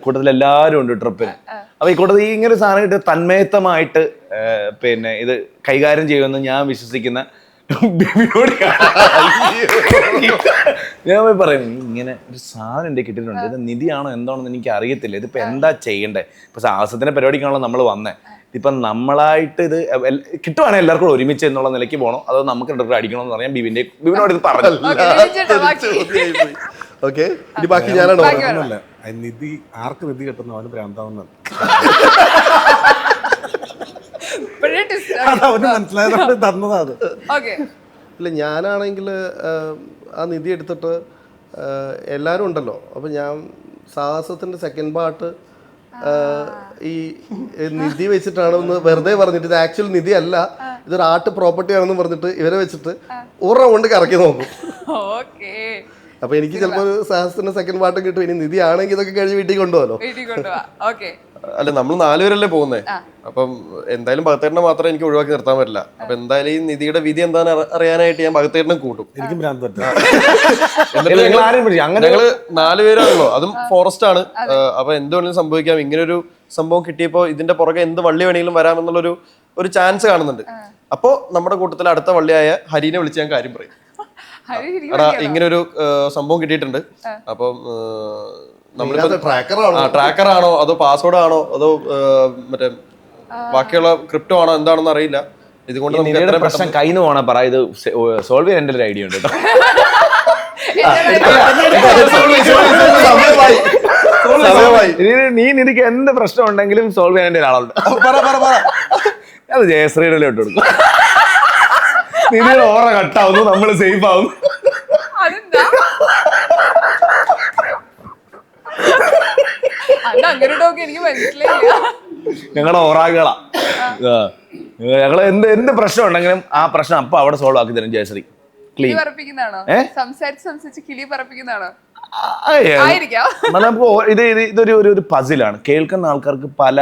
കൂട്ടത്തിൽ എല്ലാവരും ഉണ്ട് ട്രിപ്പിന്. അപ്പൊ ഈ കൂട്ടത്തിൽ ഇങ്ങനെ ഒരു സാധനം കിട്ടി തന്മയത്തമായിട്ട് പിന്നെ ഇത് കൈകാര്യം ചെയ്യുമെന്ന് ഞാൻ വിശ്വസിക്കുന്ന ഞാൻ പോയി പറയും, ഇങ്ങനെ ഒരു സാധനം എന്റെ കിട്ടിയിട്ടുണ്ട്, ഇത് നിധിയാണോ എന്താണെന്ന് എനിക്ക് അറിയത്തില്ല, ഇതിപ്പോ എന്താ ചെയ്യണ്ടേ? ഇപ്പൊ സാഹസത്തിന്റെ പരിപാടിക്കാണല്ലോ നമ്മൾ വന്നേ. ഇപ്പൊ നമ്മളായിട്ട് ഇത് കിട്ടുവാണെങ്കിൽ എല്ലാവർക്കും ഒരുമിച്ച് എന്നുള്ള നിലയ്ക്ക് പോകണം, അതോ നമുക്ക് രണ്ടു അടിക്കണമെന്ന് പറയാൻ ബിബിനോട് ഇത് പറഞ്ഞു. ഓക്കെ, ഇനി ബാക്കി ഞാനാണോ? നിധി ആർക്ക് നിധി കിട്ടുന്നു അവന് ഭ്രാന്താവുന്ന അവന് മനസ്സിലായതുകൊണ്ട് തന്നതാ അത്. ഇല്ല, ഞാനാണെങ്കിൽ ആ നിധി എടുത്തിട്ട് എല്ലാവരും ഉണ്ടല്ലോ, അപ്പം ഞാൻ സാഹസത്തിൻ്റെ സെക്കൻഡ് പാർട്ട് ഈ നിധി വെച്ചിട്ടാണ് ഒന്ന് വെറുതെ പറഞ്ഞിട്ട് ഇത് ആക്ച്വൽ നിധി അല്ല, ഇതൊരു ആർട്ട് പ്രോപ്പർട്ടി ആണെന്ന് പറഞ്ഞിട്ട് ഇവരെ വെച്ചിട്ട് ഒരു റൗണ്ട് കറക്കി നോക്കും. അപ്പൊ എനിക്ക് ചിലപ്പോ സാഹസത്തിന്റെ സെക്കൻഡ് പാർട്ട് കിട്ടും. ഇനി നിധി ആണെങ്കിൽ ഇതൊക്കെ കഴിഞ്ഞ് വീട്ടിൽ കൊണ്ടുപോകല്ലോ. അല്ല, നമ്മൾ 4 പേരല്ലേ പോകുന്നേ. അപ്പം എന്തായാലും ഭഗത്തേട്ടനെ മാത്രം എനിക്ക് ഒഴിവാക്കി നിർത്താൻ പറ്റില്ല. അപ്പൊ എന്തായാലും ഈ നിധിയുടെ വിധി എന്താണെന്ന് അറിയാനായിട്ട് ഞാൻ ഭഗത്തേട്ടനെ കൂട്ടും. എനിക്കും ഭ്രാന്ത് പറ്റും. ഞങ്ങള് 4 പേരാണല്ലോ, അതും ഫോറസ്റ്റ് ആണ്. അപ്പൊ എന്ത് വേണമെങ്കിലും സംഭവിക്കാം. ഇങ്ങനൊരു സംഭവം കിട്ടിയപ്പോ ഇതിന്റെ പുറകെ എന്ത് വള്ളി വേണമെങ്കിലും വരാമെന്നുള്ളൊരു ചാൻസ് കാണുന്നുണ്ട്. അപ്പൊ നമ്മുടെ കൂട്ടത്തിലെ അടുത്ത വള്ളിയായ ഹരിനെ വിളിച്ച് ഞാൻ കാര്യം പറയും, എടാ ഇങ്ങനൊരു സംഭവം കിട്ടിയിട്ടുണ്ട്. അപ്പം ട്രാക്കർ ആണോ അതോ പാസ്വേഡ് ആണോ അതോ മറ്റേ ബാക്കിയുള്ള ക്രിപ്റ്റോ ആണോ എന്താണെന്ന് അറിയില്ല. ഇതുകൊണ്ട് നിധിയുടെ പ്രശ്നം കയ്യിൽ നിന്ന് പോണ പറ, ഇത് സോൾവ് ചെയ്യാൻ എന്റെ ഒരു ഐഡിയ ഉണ്ട് കേട്ടോ. നീ നിധിക്ക് എന്ത് പ്രശ്നം ഉണ്ടെങ്കിലും സോൾവ് ചെയ്യാൻ എന്റെ ഒരാളുണ്ട്. അത് ജയശ്രീയുടെ ഇട്ട് കൊടുക്കും. നിധിയുടെ ഓറ കട്ടാവുന്നു, നമ്മള് സേഫ് ആവുന്നു. ഞങ്ങളുടെ ഓറാകളാ. ഞങ്ങള് എന്ത് പ്രശ്നം ഉണ്ടെങ്കിലും ആ പ്രശ്നം അപ്പൊ അവിടെ സോൾവ് ആക്കി തരും ജയശ്രീ. ക്ലീൻ. ഇതൊരു പസിലാണ്. കേൾക്കുന്ന ആൾക്കാർക്ക് പല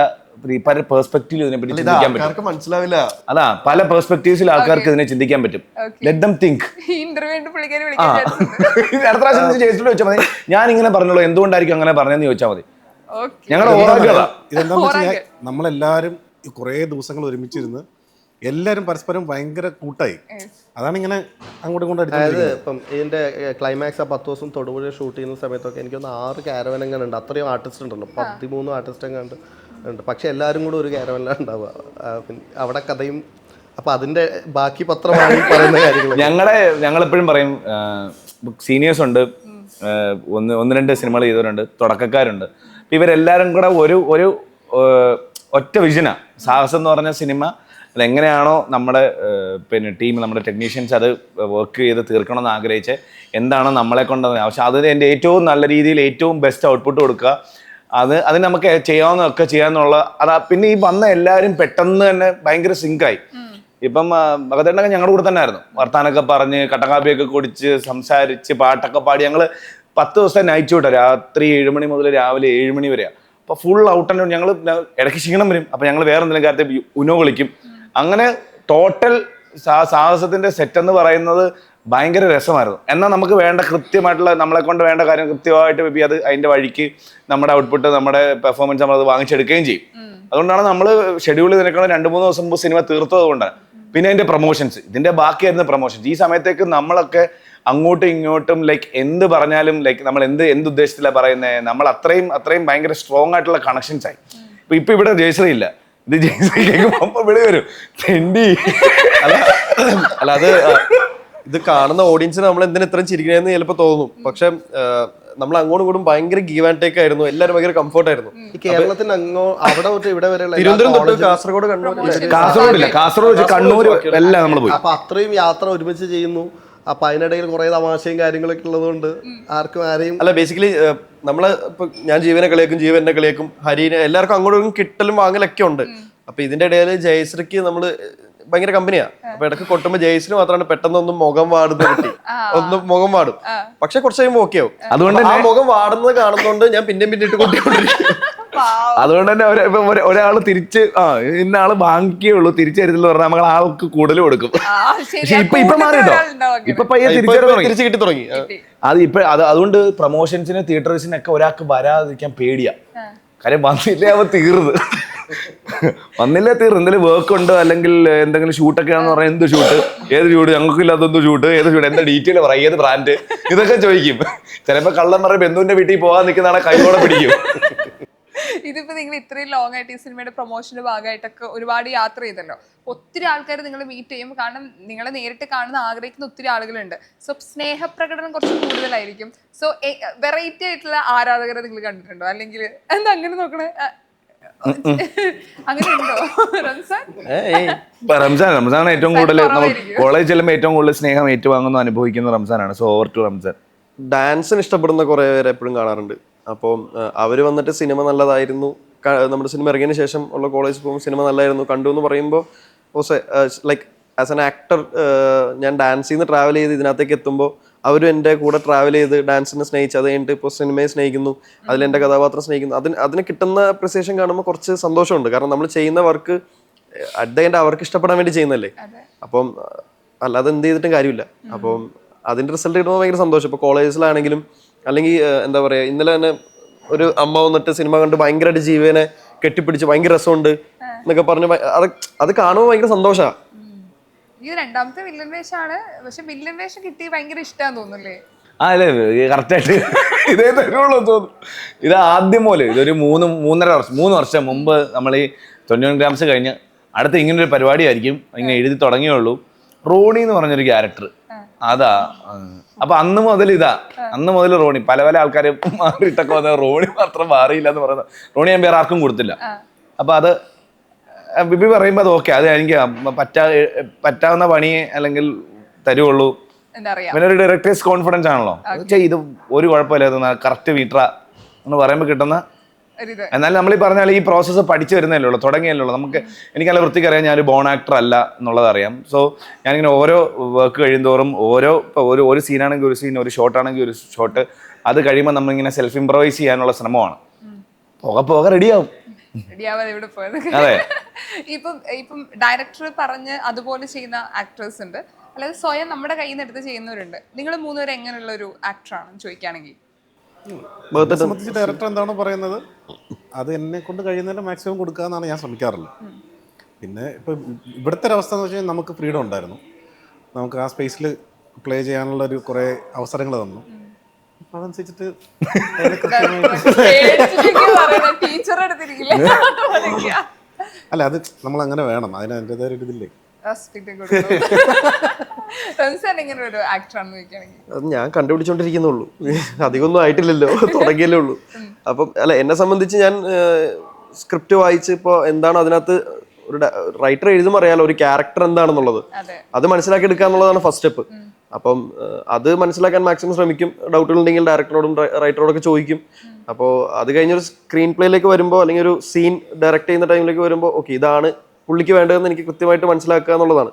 പെർസ്പെക്റ്റീവിൽ ഇതിനെ പറ്റി ചിന്തിക്കാൻ പറ്റും. മനസ്സിലാവില്ല. അതാ, പല പെർസ്പെക്റ്റീവ്സിൽ ആൾക്കാർക്ക് ഇതിനെ ചിന്തിക്കാൻ പറ്റും. Let them think. അടുത്ത പ്രാവശ്യം ചോദിച്ചാൽ മതി, ഞാൻ ഇങ്ങനെ പറഞ്ഞോളൂ, എന്തുകൊണ്ടായിരിക്കും അങ്ങനെ പറഞ്ഞെന്ന് ചോദിച്ചാൽ മതി. ഞങ്ങളുടെ ഓറാകളാ. ഇതെന്താന്ന് വെച്ചാൽ നമ്മളെല്ലാരും കുറേ ദിവസങ്ങൾ ഒരുമിച്ചിരുന്ന് എല്ലാരും പരസ്പരം ഭയങ്കര കൂട്ടായി. അതാണ് ഇങ്ങനെ അങ്ങോട്ടും ഇങ്ങോട്ടും അതായത് ഇപ്പം ഇതിന്റെ ക്ലൈമാക്സ് ആ 10 ദിവസം തൊടുപുഴ ഷൂട്ട് ചെയ്യുന്ന സമയത്തൊക്കെ എനിക്കൊന്ന് 6 ക്യാരവൻ എങ്ങനെ ഉണ്ട്. അത്രയും ആർട്ടിസ്റ്റ് ഉണ്ടല്ലോ, 13 ആർട്ടിസ്റ്റ് എങ്ങാണ്ട് ഉണ്ട്. പക്ഷെ എല്ലാവരും കൂടെ ഒരു ക്യാരവനിലാണ് ഉണ്ടാവുക. പിന്നെ അവിടെ കഥയും അപ്പൊ അതിന്റെ ബാക്കി പത്രമാണ് ഈ പറയുന്ന കാര്യങ്ങൾ. ഞങ്ങളെപ്പോഴും പറയും സീനിയേഴ്സ് ഉണ്ട്, ഒന്ന് രണ്ട് സിനിമകൾ ചെയ്തവരുണ്ട്, തുടക്കക്കാരുണ്ട്. ഇവരെല്ലാവരും കൂടെ ഒരു ഒറ്റ വിഷനാ സാഹസം എന്ന് പറഞ്ഞ സിനിമ. അതെങ്ങനെയാണോ നമ്മുടെ പിന്നെ ടീം, നമ്മുടെ ടെക്നീഷ്യൻസ് അത് വർക്ക് ചെയ്ത് തീർക്കണമെന്ന് ആഗ്രഹിച്ച് എന്താണോ നമ്മളെ കൊണ്ടത് ആവശ്യം അത് എൻ്റെ ഏറ്റവും നല്ല രീതിയിൽ ഏറ്റവും ബെസ്റ്റ് ഔട്ട്പുട്ട് കൊടുക്കുക. അതിന് നമുക്ക് ചെയ്യാവുന്നതൊക്കെ ചെയ്യാന്നുള്ള അതാ. പിന്നെ ഈ വന്ന എല്ലാവരും പെട്ടെന്ന് തന്നെ ഭയങ്കര സിങ്കായി. ഇപ്പം ഭഗതേട്ടനൊക്കെ ഞങ്ങളുടെ കൂടെ തന്നെ ആയിരുന്നു. വർത്താനൊക്കെ പറഞ്ഞ് കട്ടക്കാപ്പിയൊക്കെ കുടിച്ച് സംസാരിച്ച് പാട്ടൊക്കെ പാടി ഞങ്ങൾ 10 ദിവസം നൈറ്റ് ഷൂട്ടാ. രാത്രി 7 മണി മുതൽ രാവിലെ 7 മണി വരെയാണ്. അപ്പോൾ ഫുൾ ഔട്ട് ആൻഡ് ഞങ്ങൾ ഇടയ്ക്ക് ക്ഷീണം വരും. അപ്പോൾ ഞങ്ങൾ വേറെ എന്തെങ്കിലും കാര്യത്തിൽ ഉനോ കളിക്കും. അങ്ങനെ ടോട്ടൽ സാഹസത്തിന്റെ സെറ്റ് എന്ന് പറയുന്നത് ഭയങ്കര രസമായിരുന്നു. എന്നാൽ നമുക്ക് വേണ്ട കൃത്യമായിട്ടുള്ള നമ്മളെ കൊണ്ട് വേണ്ട കാര്യം കൃത്യമായിട്ട് അത് അതിന്റെ വഴിക്ക് നമ്മുടെ ഔട്ട്പുട്ട് നമ്മുടെ പെർഫോമൻസ് നമ്മൾ അത് വാങ്ങിച്ചെടുക്കുകയും ചെയ്യും. അതുകൊണ്ടാണ് നമ്മൾ ഷെഡ്യൂൾ ഇതിനേക്കാളും 2-3 ദിവസം മുമ്പ് സിനിമ തീർത്തത് കൊണ്ടാണ്. പിന്നെ അതിന്റെ പ്രൊമോഷൻസ്, ഇതിന്റെ ബാക്കിയായിരുന്നു പ്രൊമോഷൻസ്. ഈ സമയത്തേക്ക് നമ്മളൊക്കെ അങ്ങോട്ടും ഇങ്ങോട്ടും ലൈക്ക് എന്ത് പറഞ്ഞാലും ലൈക്ക് നമ്മൾ എന്ത് ഉദ്ദേശത്തിലാണ് പറയുന്നത്, നമ്മൾ അത്രയും ഭയങ്കര സ്ട്രോങ് ആയിട്ടുള്ള കണക്ഷൻസ് ആയി. ഇപ്പൊ ഇവിടെ ജയശ്രീ ഇല്ല, ഇത് ജയശ്രീ കേൾക്കുമ്പോൾ വിളി വരും തെണ്ടി. അല്ല അത് ഇത് കാണുന്ന ഓഡിയൻസിന് നമ്മൾ എന്തിനാ ഇത്രയും ചിരിക്കണേന്ന് ചിലപ്പോൾ തോന്നും. പക്ഷെ നമ്മൾ അങ്ങോട്ടും ഇങ്ങോട്ടും ഭയങ്കര ഗീവ് ആൻഡ് ടേക്ക് ആയിരുന്നു. എല്ലാവരും ഭയങ്കര കംഫർട്ട് ആയിരുന്നു. ഈ കേരളത്തിന് അവിടെ തൊട്ട് ഇവിടെ വരെയുള്ള തിരുവനന്തപുരം തൊട്ട് കാസർഗോഡ്, കണ്ണൂർ, കാസർഗോഡ് കണ്ണൂർ എല്ലാം നമ്മൾ പോയി. അപ്പൊ അത്രയും യാത്ര ഒരുമിച്ച് ചെയ്യുന്നു. അപ്പൊ അതിനിടയിൽ കുറെ തമാശയും കാര്യങ്ങളൊക്കെ ഉള്ളതുകൊണ്ട് ആർക്കും ആരെയും അല്ല ബേസിക്കലി നമ്മള് ഇപ്പൊ ഞാൻ ജീവനെ കളിയാക്കും, ജീവനെ കളിയാക്കും, ഹരിനെ എല്ലാവർക്കും അങ്ങോട്ടും കിട്ടലും വാങ്ങലൊക്കെ ഉണ്ട്. അപ്പൊ ഇതിന്റെ ഇടയിൽ ജയശ്രീക്ക് നമ്മള് ഭയങ്കര കമ്പനിയാ. അപ്പൊ ഇടയ്ക്ക് കൊട്ടുമ്പോ ജയശ്രീ മാത്രമാണ് പെട്ടെന്ന് ഒന്ന് മുഖം വാടുന്ന കുട്ടി, ഒന്ന് മുഖം വാടും. പക്ഷെ കുറച്ച് കഴിയുമ്പോൾ ഓക്കെ ആവും. അതുകൊണ്ട് ആ മുഖം വാടുന്നത് കാണുന്നോണ്ട് ഞാൻ പിന്നെ ഇട്ട് കൊട്ടിക്കൊണ്ടിരിക്കും. അതുകൊണ്ട് തന്നെ ഒരാള് തിരിച്ച് ഇന്ന ആള് വാങ്ങിക്കുള്ളൂ, തിരിച്ചു തരുന്നില്ല പറഞ്ഞാൽ നമ്മൾ ആൾക്ക് കൂടുതൽ കൊടുക്കും. പക്ഷെ ഇപ്പൊ മാറിട്ടോ, ഇപ്പൊ പയ്യെ തിരിച്ചു കിട്ടി തുടങ്ങി. അതുകൊണ്ട് പ്രൊമോഷൻസിന് തിയേറ്റേഴ്സിനൊക്കെ ഒരാൾക്ക് വരാതിരിക്കാൻ പേടിയാ. കാര്യം വന്നില്ലേ അവ തീർന്ന് എന്തെങ്കിലും വർക്ക് ഉണ്ടോ അല്ലെങ്കിൽ എന്തെങ്കിലും ഷൂട്ടൊക്കെ ആണെന്ന് പറഞ്ഞാൽ എന്ത് ഷൂട്ട്, ഏത് ഷൂട്ട്, ഞങ്ങൾക്ക് ഇല്ലാത്ത ഷൂട്ട്, ഏത് ഷൂട്ട്, എന്താ ഡീറ്റെയിൽ പറയാം, ഏത് ബ്രാൻഡ്, ഇതൊക്കെ ചോദിക്കും. ചിലപ്പോ കള്ളം പറഞ്ഞ ബന്ധുവിന്റെ വീട്ടിൽ പോകാൻ നിൽക്കുന്ന ആളെ കൈയോടെ പിടിക്കും. ഇതിപ്പോ നിങ്ങൾ ഇത്രയും ലോങ് ആയിട്ട് ഈ സിനിമയുടെ പ്രൊമോഷന്റെ ഭാഗമായിട്ടൊക്കെ ഒരുപാട് യാത്ര ചെയ്തല്ലോ. ഒത്തിരി ആൾക്കാർ നിങ്ങൾ മീറ്റ് ചെയ്യും, കാരണം നിങ്ങളെ നേരിട്ട് കാണുന്ന ആഗ്രഹിക്കുന്ന ഒത്തിരി ആളുകളുണ്ട്. സോ സ്നേഹപ്രകടനം കുറച്ച് കൂടുതലായിരിക്കും. സോ വെറൈറ്റി ആയിട്ടുള്ള ആരാധകരെ നിങ്ങൾ കണ്ടിട്ടുണ്ടോ? അല്ലെങ്കിൽ എന്താ അങ്ങനെ നോക്കണേ, അങ്ങനെ ഉണ്ടോ? റംസാൻ ഏറ്റവും കൂടുതൽ കോളേജ് ചെല്ലുമ്പോൾ ഏറ്റവും കൂടുതൽ സ്നേഹം ഏറ്റുവാങ്ങുന്നു അനുഭവിക്കുന്ന റംസാനാണ്. So over to Ramzan. ഡാൻസിന് ഇഷ്ടപ്പെടുന്ന കുറെ പേരെ എപ്പോഴും കാണാറുണ്ട്. അപ്പം അവര് വന്നിട്ട് സിനിമ നല്ലതായിരുന്നു, നമ്മുടെ സിനിമ ഇറങ്ങിയതിന് ശേഷം ഉള്ള കോളേജ് പോകുമ്പോൾ സിനിമ നല്ലതായിരുന്നു കണ്ടു എന്ന് പറയുമ്പോൾ ലൈക്ക് ആസ് എൻ ആക്ടർ ഞാൻ ഡാൻസിൽ നിന്ന് ട്രാവൽ ചെയ്ത് ഇതിനകത്തേക്ക് എത്തുമ്പോൾ അവരും എൻ്റെ കൂടെ ട്രാവൽ ചെയ്ത് ഡാൻസിനെ സ്നേഹിച്ച് അത് കഴിഞ്ഞിട്ട് ഇപ്പോൾ സിനിമയെ സ്നേഹിക്കുന്നു, അതിലെൻ്റെ കഥാപാത്രം സ്നേഹിക്കുന്നു. അതിന് കിട്ടുന്ന അപ്രിസിയേഷൻ കാണുമ്പോൾ കുറച്ച് സന്തോഷമുണ്ട്. കാരണം നമ്മൾ ചെയ്യുന്ന വർക്ക് അറ്റ് ദ എൻഡ് അവർക്ക് ഇഷ്ടപ്പെടാൻ വേണ്ടി ചെയ്യുന്നല്ലേ. അപ്പം അല്ലാതെ എന്ത് ചെയ്തിട്ടും കാര്യമില്ല. അപ്പം അതിൻ്റെ റിസൾട്ട് കിട്ടുമ്പോൾ ഭയങ്കര സന്തോഷം. ഇപ്പോൾ കോളേജിലാണെങ്കിലും അല്ലെങ്കിൽ എന്താ പറയുക, ഇന്നലെ തന്നെ ഒരു അമ്മ വന്നിട്ട് സിനിമ കണ്ട് ഭയങ്കരമായിട്ട് ജീവനെ കെട്ടിപ്പിടിച്ച് ഭയങ്കര രസമുണ്ട് എന്നൊക്കെ പറഞ്ഞ് അത് കാണുമ്പോൾ ഭയങ്കര സന്തോഷമാണ്. ഇത് രണ്ടാമത്തെ വില്ലൻ വേഷമാണ്, പക്ഷെ വില്ലൻ വേഷം കിട്ടി ഭയങ്കര ഇഷ്ടമാന്ന് തോന്നുന്നല്ലേ? അല്ലേ, കറക്റ്റായിട്ട് ഇതേ തരുള്ളൂ തോന്നുന്നു. ഇത് ആദ്യം പോലെ ഇതൊരു 3 വർഷം മുമ്പ് നമ്മൾ ഈ 21 ഗ്രാംസ് കഴിഞ്ഞ് അടുത്ത് ഇങ്ങനൊരു പരിപാടി ആയിരിക്കും ഇങ്ങനെ എഴുതി തുടങ്ങിയുള്ളൂ. റോണി എന്ന് പറഞ്ഞൊരു ക്യാരക്ടർ അതാ. അപ്പൊ അന്ന് മുതൽ റോണി പല ആൾക്കാർ മാറിയിട്ടൊക്കെ വന്ന റോണി മാത്രം മാറിയില്ല എന്ന് പറയുന്നത്. റോണി ഞാൻ വേറെ ആർക്കും കൊടുത്തില്ല. അപ്പൊ അത് ബിബി പറയുമ്പോൾ അത് ഓക്കെ, അത് എനിക്ക് പറ്റാവുന്ന പണിയെ അല്ലെങ്കിൽ തരുവുള്ളൂ. പിന്നെ ഒരു ഡയറക്ടേഴ്സ് കോൺഫിഡൻസ് ആണല്ലോ, ഇത് ഒരു കുഴപ്പമില്ല കറക്റ്റ് വീട്ടറ എന്ന് പറയുമ്പോൾ കിട്ടുന്ന. എന്നാലും നമ്മൾ ഈ പറഞ്ഞാൽ ഈ പ്രോസസ്സ് പഠിച്ചു വരുന്നല്ലേ ഉള്ളൂ, തുടങ്ങിയല്ലേ ഉള്ളൂ. എനിക്ക് നല്ല വൃത്തിക്ക് അറിയാം ഞാനൊരു ബോൺ ആക്ടർ അല്ല എന്നുള്ളത് അറിയാം. സോ ഞാനിങ്ങനെ ഓരോ വർക്ക് കഴിയുന്തോറും ഒരു സീനാണെങ്കിൽ ഒരു സീൻ, ഒരു ഷോട്ട് ആണെങ്കിൽ ഒരു ഷോട്ട്, അത് കഴിയുമ്പോൾ നമ്മളിങ്ങനെ സെൽഫ് ഇംപ്രവൈസ് ചെയ്യാനുള്ള ശ്രമമാണ്. പോകെ റെഡിയാവും. അതെ. ഇപ്പം ഡയറക്ടർ പറഞ്ഞ് അതുപോലെ ചെയ്യുന്ന ആക്ടേഴ്സ് ഉണ്ട്, അല്ലാതെ സ്വയം നമ്മുടെ കയ്യിൽ നിന്ന് എടുത്ത് ചെയ്യുന്നവരുണ്ട്. നിങ്ങൾ 3 പേരും എങ്ങനെയുള്ള ഒരു ആക്ടറാണെന്ന് ചോദിക്കുകയാണെങ്കിൽ സംബന്ധിച്ച് ഡയറക്ടർ എന്താണോ പറയുന്നത് അത് എന്നെ കൊണ്ട് കഴിയുന്നതിന്റെ മാക്സിമം കൊടുക്കുക എന്നാണ് ഞാൻ ശ്രമിക്കാറുള്ളത്. പിന്നെ ഇപ്പം ഇവിടുത്തെ ഒരു അവസ്ഥ എന്ന് വെച്ചാൽ നമുക്ക് ഫ്രീഡം ഉണ്ടായിരുന്നു, നമുക്ക് ആ സ്പേസിൽ പ്ലേ ചെയ്യാനുള്ള ഒരു കുറേ അവസരങ്ങൾ തന്നു. അപ്പൊ അതനുസരിച്ചിട്ട് അതിനെ കൃത്യമായിട്ട് ടീച്ചർ എടുത്തിരിക്കില്ല അല്ല അത് നമ്മൾ അങ്ങനെ വേണം, അതിന് അതിൻ്റെതായ ഒരു ഇതില്ലേ. ഇങ്ങനെ ഒരു ആക്ടറാണെന്ന് ചോദിക്കുകയാണെങ്കിൽ അത് ഞാൻ കണ്ടുപിടിച്ചോണ്ടിരിക്കുന്നുള്ളൂ, അധികമൊന്നും ആയിട്ടില്ലല്ലോ, തുടങ്ങിയല്ലേ ഉള്ളൂ. അപ്പം അല്ല, എന്നെ സംബന്ധിച്ച് ഞാൻ സ്ക്രിപ്റ്റ് വായിച്ച് ഇപ്പോൾ എന്താണ് അതിനകത്ത് ഒരു റൈറ്റർ എഴുതുമ്പോൾ അറിയാലോ ഒരു ക്യാരക്ടർ എന്താണെന്നുള്ളത്, അത് മനസ്സിലാക്കി എടുക്കുക എന്നുള്ളതാണ് ഫസ്റ്റ് സ്റ്റെപ്പ്. അപ്പം അത് മനസ്സിലാക്കാൻ മാക്സിമം ശ്രമിക്കും. ഡൗട്ടുകൾ ഉണ്ടെങ്കിൽ ഡയറക്ടറോടും റൈറ്ററോടൊക്കെ ചോദിക്കും. അപ്പോൾ അത് കഴിഞ്ഞൊരു സ്ക്രീൻ പ്ലേയിലേക്ക് വരുമ്പോൾ അല്ലെങ്കിൽ ഒരു സീൻ ഡയറക്റ്റ് ചെയ്യുന്ന ടൈമിലേക്ക് വരുമ്പോൾ ഓക്കെ ഇതാണ് പുള്ളിക്ക് വേണ്ടതെന്ന് എനിക്ക് കൃത്യമായിട്ട് മനസ്സിലാക്കുക എന്നുള്ളതാണ്.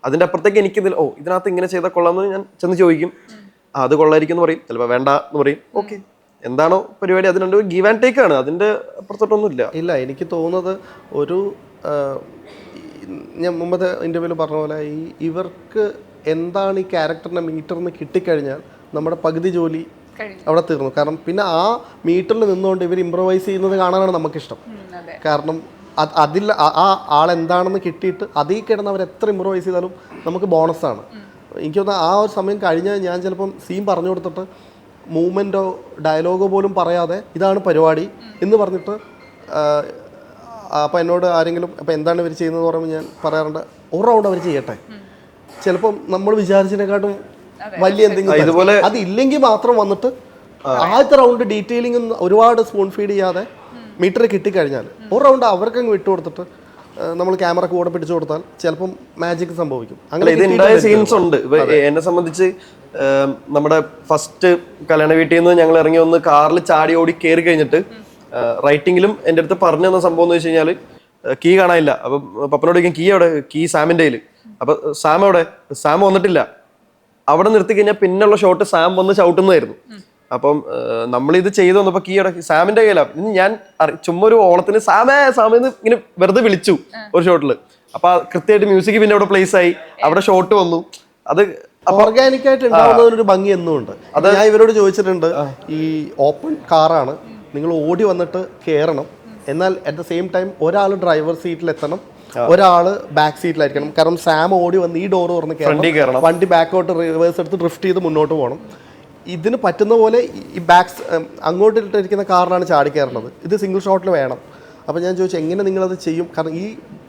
അതിൻ്റെ അപ്പുറത്തേക്ക് എനിക്ക് ഇതിനകത്ത് ഇങ്ങനെ ചെയ്താൽ കൊള്ളാമെന്ന് ഞാൻ ചെന്ന് ചോദിക്കും. അത് കൊള്ളായിരിക്കും എന്ന് പറയും, ചിലപ്പോൾ വേണ്ട എന്ന് പറയും. ഓക്കെ എന്താണോ പരിപാടി അത് രണ്ടും ഗീവ് ആൻഡ് ടേക്ക് ആണ്, അതിൻ്റെ അപ്പുറത്തോട്ടൊന്നും ഇല്ല. ഇല്ല, എനിക്ക് തോന്നുന്നത് ഒരു ഞാൻ മുമ്പത്തെ ഇൻ്റർവ്യൂവിൽ പറഞ്ഞ പോലെ ഇവർക്ക് എന്താണ് ഈ ക്യാരക്ടറിൻ്റെ മീറ്ററിന് കിട്ടിക്കഴിഞ്ഞാൽ നമ്മുടെ പകുതി ജോലി അവിടെ തീർന്നു. കാരണം പിന്നെ ആ മീറ്ററിൽ നിന്നുകൊണ്ട് ഇവർ ഇംപ്രവൈസ് ചെയ്യുന്നത് കാണാനാണ് നമുക്കിഷ്ടം. കാരണം അതിൽ ആ ആളെന്താണെന്ന് കിട്ടിയിട്ട് അതിൽ കിടന്ന് അവർ എത്ര ഇംപ്രവൈസ് ചെയ്താലും നമുക്ക് ബോണസാണ്. എനിക്ക് തോന്നുന്നത് ആ ഒരു സമയം കഴിഞ്ഞാൽ ഞാൻ ചിലപ്പം സീൻ പറഞ്ഞു കൊടുത്തിട്ട് മൂവ്മെൻറ്റോ ഡയലോഗോ പോലും പറയാതെ ഇതാണ് പരിപാടി എന്ന് പറഞ്ഞിട്ട് അപ്പോൾ എന്നോട് ആരെങ്കിലും അപ്പോൾ എന്താണ് ഇവർ ചെയ്യുന്നത് പറയുമ്പോൾ ഞാൻ പറയാറുണ്ട് ഒരു റൗണ്ട് അവർ ചെയ്യട്ടെ, ചിലപ്പം നമ്മൾ വിചാരിച്ചതിനെക്കാട്ടും വലിയ എന്തെങ്കിലും ഇതുപോലെ അതില്ലെങ്കിൽ മാത്രം വന്നിട്ട് ആദ്യത്തെ റൗണ്ട് ഡീറ്റെയിലിംഗ് ഒരുപാട് സ്പൂൺ ഫീഡ് ചെയ്യാതെ മീറ്റർ കിട്ടിക്കഴിഞ്ഞാൽ ഒരു റൗണ്ട് അവർക്കങ്ങ് വിട്ടു കൊടുത്തിട്ട് നമ്മൾ ക്യാമറ കൂടെ പിടിച്ചു കൊടുത്താൽ ചിലപ്പം മാജിക് സംഭവിക്കും. അങ്ങനെ ഇതുണ്ടായ സീൻസ് ഉണ്ട്. ഇപ്പൊ എന്നെ സംബന്ധിച്ച് നമ്മുടെ ഫസ്റ്റ് കല്യാണ വീട്ടിൽ നിന്ന് ഞങ്ങൾ ഇറങ്ങി വന്ന് കാറിൽ ചാടി ഓടി കയറി കഴിഞ്ഞിട്ട് റൈറ്റിങ്ങിലും എൻ്റെ അടുത്ത് പറഞ്ഞു തന്ന സംഭവം എന്ന് വെച്ച് കഴിഞ്ഞാൽ കീ കാണാനില്ല. അപ്പൊ പപ്പനോട് ചോദിക്കും കീ എവിടെ, കീ സാമിൻ്റെ കയ്യിൽ. അപ്പൊ സാം എവിടെ, സാം വന്നിട്ടില്ല. അവിടെ നിർത്തി കഴിഞ്ഞാൽ പിന്നുള്ള ഷോട്ട് സാം വന്ന് ചവിട്ടുന്നതായിരുന്നു. അപ്പം നമ്മളിത് ചെയ്തു വന്നപ്പോ കീ അവിടെ സാമിന്റെ കയ്യിലാണ്. ഞാൻ ചുമ്മാ ഒരു ഓളത്തിന് സാമേന്ന് ഇങ്ങനെ വെറുതെ വിളിച്ചു ഒരു ഷോട്ടില്. അപ്പൊ കൃത്യമായിട്ട് മ്യൂസിക് പിന്നെ അവിടെ പ്ലേസ് ആയി, അവിടെ ഷോട്ട് വന്നു. അത് ഓർഗാനിക് ആയിട്ട് ഉണ്ടാവുന്നതിനൊരു ഭംഗി എന്നും ഉണ്ട്. അത് ഞാൻ ഇവരോട് ചോദിച്ചിട്ടുണ്ട്, ഈ ഓപ്പൺ കാറാണ്, നിങ്ങൾ ഓടി വന്നിട്ട് കയറണം, എന്നാൽ അറ്റ് ദ സെയിം ടൈം ഒരാൾ ഡ്രൈവർ സീറ്റിൽ എത്തണം, ഒരാള് ബാക്ക് സീറ്റിലായിരിക്കണം. കാരണം സാം ഓടി വന്ന് ഈ ഡോർ തുറന്ന് കയറണം, വണ്ടി ബാക്കോട്ട് റിവേഴ്സ് എടുത്ത് ഡ്രിഫ്റ്റ് ചെയ്ത് മുന്നോട്ട് പോകണം. ഇതിന് പറ്റുന്ന പോലെ ഈ ബാക്ക് അങ്ങോട്ടിട്ടിരിക്കുന്ന കാറിലാണ് ചാടി കയറേണ്ടത്. ഇത് സിംഗിൾ ഷോട്ടിൽ വേണം. അപ്പോൾ ഞാൻ ചോദിച്ചു എങ്ങനെ നിങ്ങളത് ചെയ്യും? കാരണം ഈ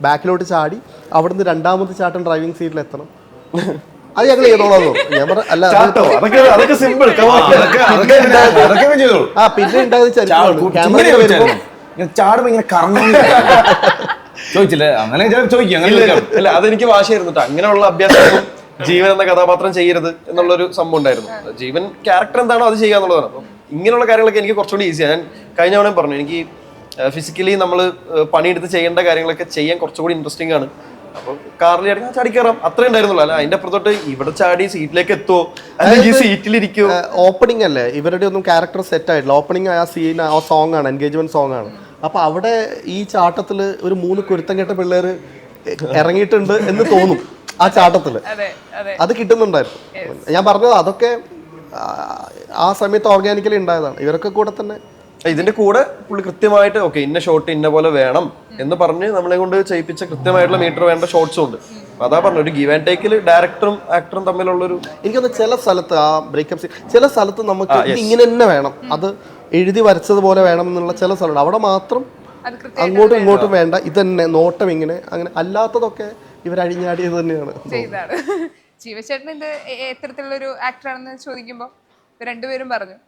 ബാക്കിലോട്ട് ചാടി അവിടുന്ന് രണ്ടാമത്തെ ചാട്ടം ഡ്രൈവിംഗ് സീറ്റിൽ എത്തണം, അത് ഞങ്ങൾ ചെയ്തോളാം. ഞാൻ പറഞ്ഞു അല്ല പിന്നെ ഉണ്ടായത് ചരിത്രമാണ്. ക്യാമറ വരുമ്പോൾ ചോദിച്ചില്ലേ? അങ്ങനെ ചോദിക്കും. അല്ല അതെനിക്ക് വാശിയായിരുന്നു കേട്ടോ. അങ്ങനെയുള്ള അഭ്യാസം ജീവൻ എന്ന കഥാപാത്രം ചെയ്യരുത് എന്നുള്ളൊരു സംഭവം ഉണ്ടായിരുന്നു. ജീവൻ ക്യാരക്ടർ എന്താണോ അത് ചെയ്യുക എന്നുള്ളതാണ്. അപ്പം ഇങ്ങനെയുള്ള കാര്യങ്ങളൊക്കെ എനിക്ക് കുറച്ചുകൂടി ഈസിയാണ്. ഞാൻ കഴിഞ്ഞ തവണ പറഞ്ഞു എനിക്ക് ഫിസിക്കലി നമ്മൾ പണിയെടുത്ത് ചെയ്യേണ്ട കാര്യങ്ങളൊക്കെ ചെയ്യാൻ കുറച്ചുകൂടി ഇൻട്രസ്റ്റിംഗ് ആണ്. അപ്പൊ കാറിൽ ചാടി കയറാം അത്രേ ഉണ്ടായിരുന്നുള്ളൂ. അല്ല അതിന്റെ അപ്പുറത്തോട്ട് ഇവിടെ ചാടി സീറ്റിലേക്ക് എത്തുമോ അല്ലെങ്കിൽ സീറ്റിലിരിക്കുമോ. ഓപ്പണിംഗ് അല്ലേ, ഇവരുടെ ഒന്നും ക്യാരക്ടർ സെറ്റ് ആയിട്ടില്ല. ഓപ്പണിംഗ് ആ സീൻ ആ സോങ് ആണ്, എൻഗേജ്മെന്റ് സോങ് ആണ്. അപ്പൊ അവിടെ ഈ ചാട്ടത്തില് ഒരു 3 കുരുത്തം കെട്ട പിള്ളേര് ഇറങ്ങിയിട്ടുണ്ട് എന്ന് തോന്നും ആ ചാട്ടത്തില്. അത് കിട്ടുന്നുണ്ടായിരുന്നു. ഞാൻ പറഞ്ഞത് അതൊക്കെ ആ സമയത്ത് ഓർഗാനിക്കലി ഉണ്ടായതാണ്. ഇവരൊക്കെ കൂടെ തന്നെ ഇതിന്റെ കൂടെ പുള്ളി കൃത്യമായിട്ട് ഓക്കെ ഇന്ന ഷോട്ട് ഇന്ന പോലെ വേണം എന്ന് പറഞ്ഞ് നമ്മളെ കൊണ്ട് ചെയ്യിപ്പിച്ച കൃത്യമായിട്ടുള്ള മീറ്റർ വേണ്ട ഷോട്ട്സും ഉണ്ട്. അതാ പറഞ്ഞു ഒരു ഗീവ് ആൻഡ് ടേക്കിൽ ഡയറക്ടറും ആക്ടറും തമ്മിലുള്ളൊരു എനിക്കൊന്ന് ചില സ്ഥലത്ത് ആ ബ്രേക്കപ്പ് സീൻ ചില സ്ഥലത്ത് നമുക്ക് ഇങ്ങനെ തന്നെ വേണം, അത് എഴുതി വരച്ചതുപോലെ വേണം എന്നുള്ള ചില സ്ഥലമുണ്ട്. അവിടെ മാത്രം അങ്ങോട്ടും ഇങ്ങോട്ടും വേണ്ട, ഇത് തന്നെ നോട്ടം ഇങ്ങനെ അങ്ങനെ. അല്ലാത്തതൊക്കെ ഇവരഴിഞ്ഞാടിയത് തന്നെയാണ്. ജീവചേട്ടൻ ഇത് എത്തരത്തിലുള്ളൊരു ആക്ടറാണെന്ന് ചോദിക്കുമ്പോൾ രണ്ടുപേരും പറഞ്ഞു.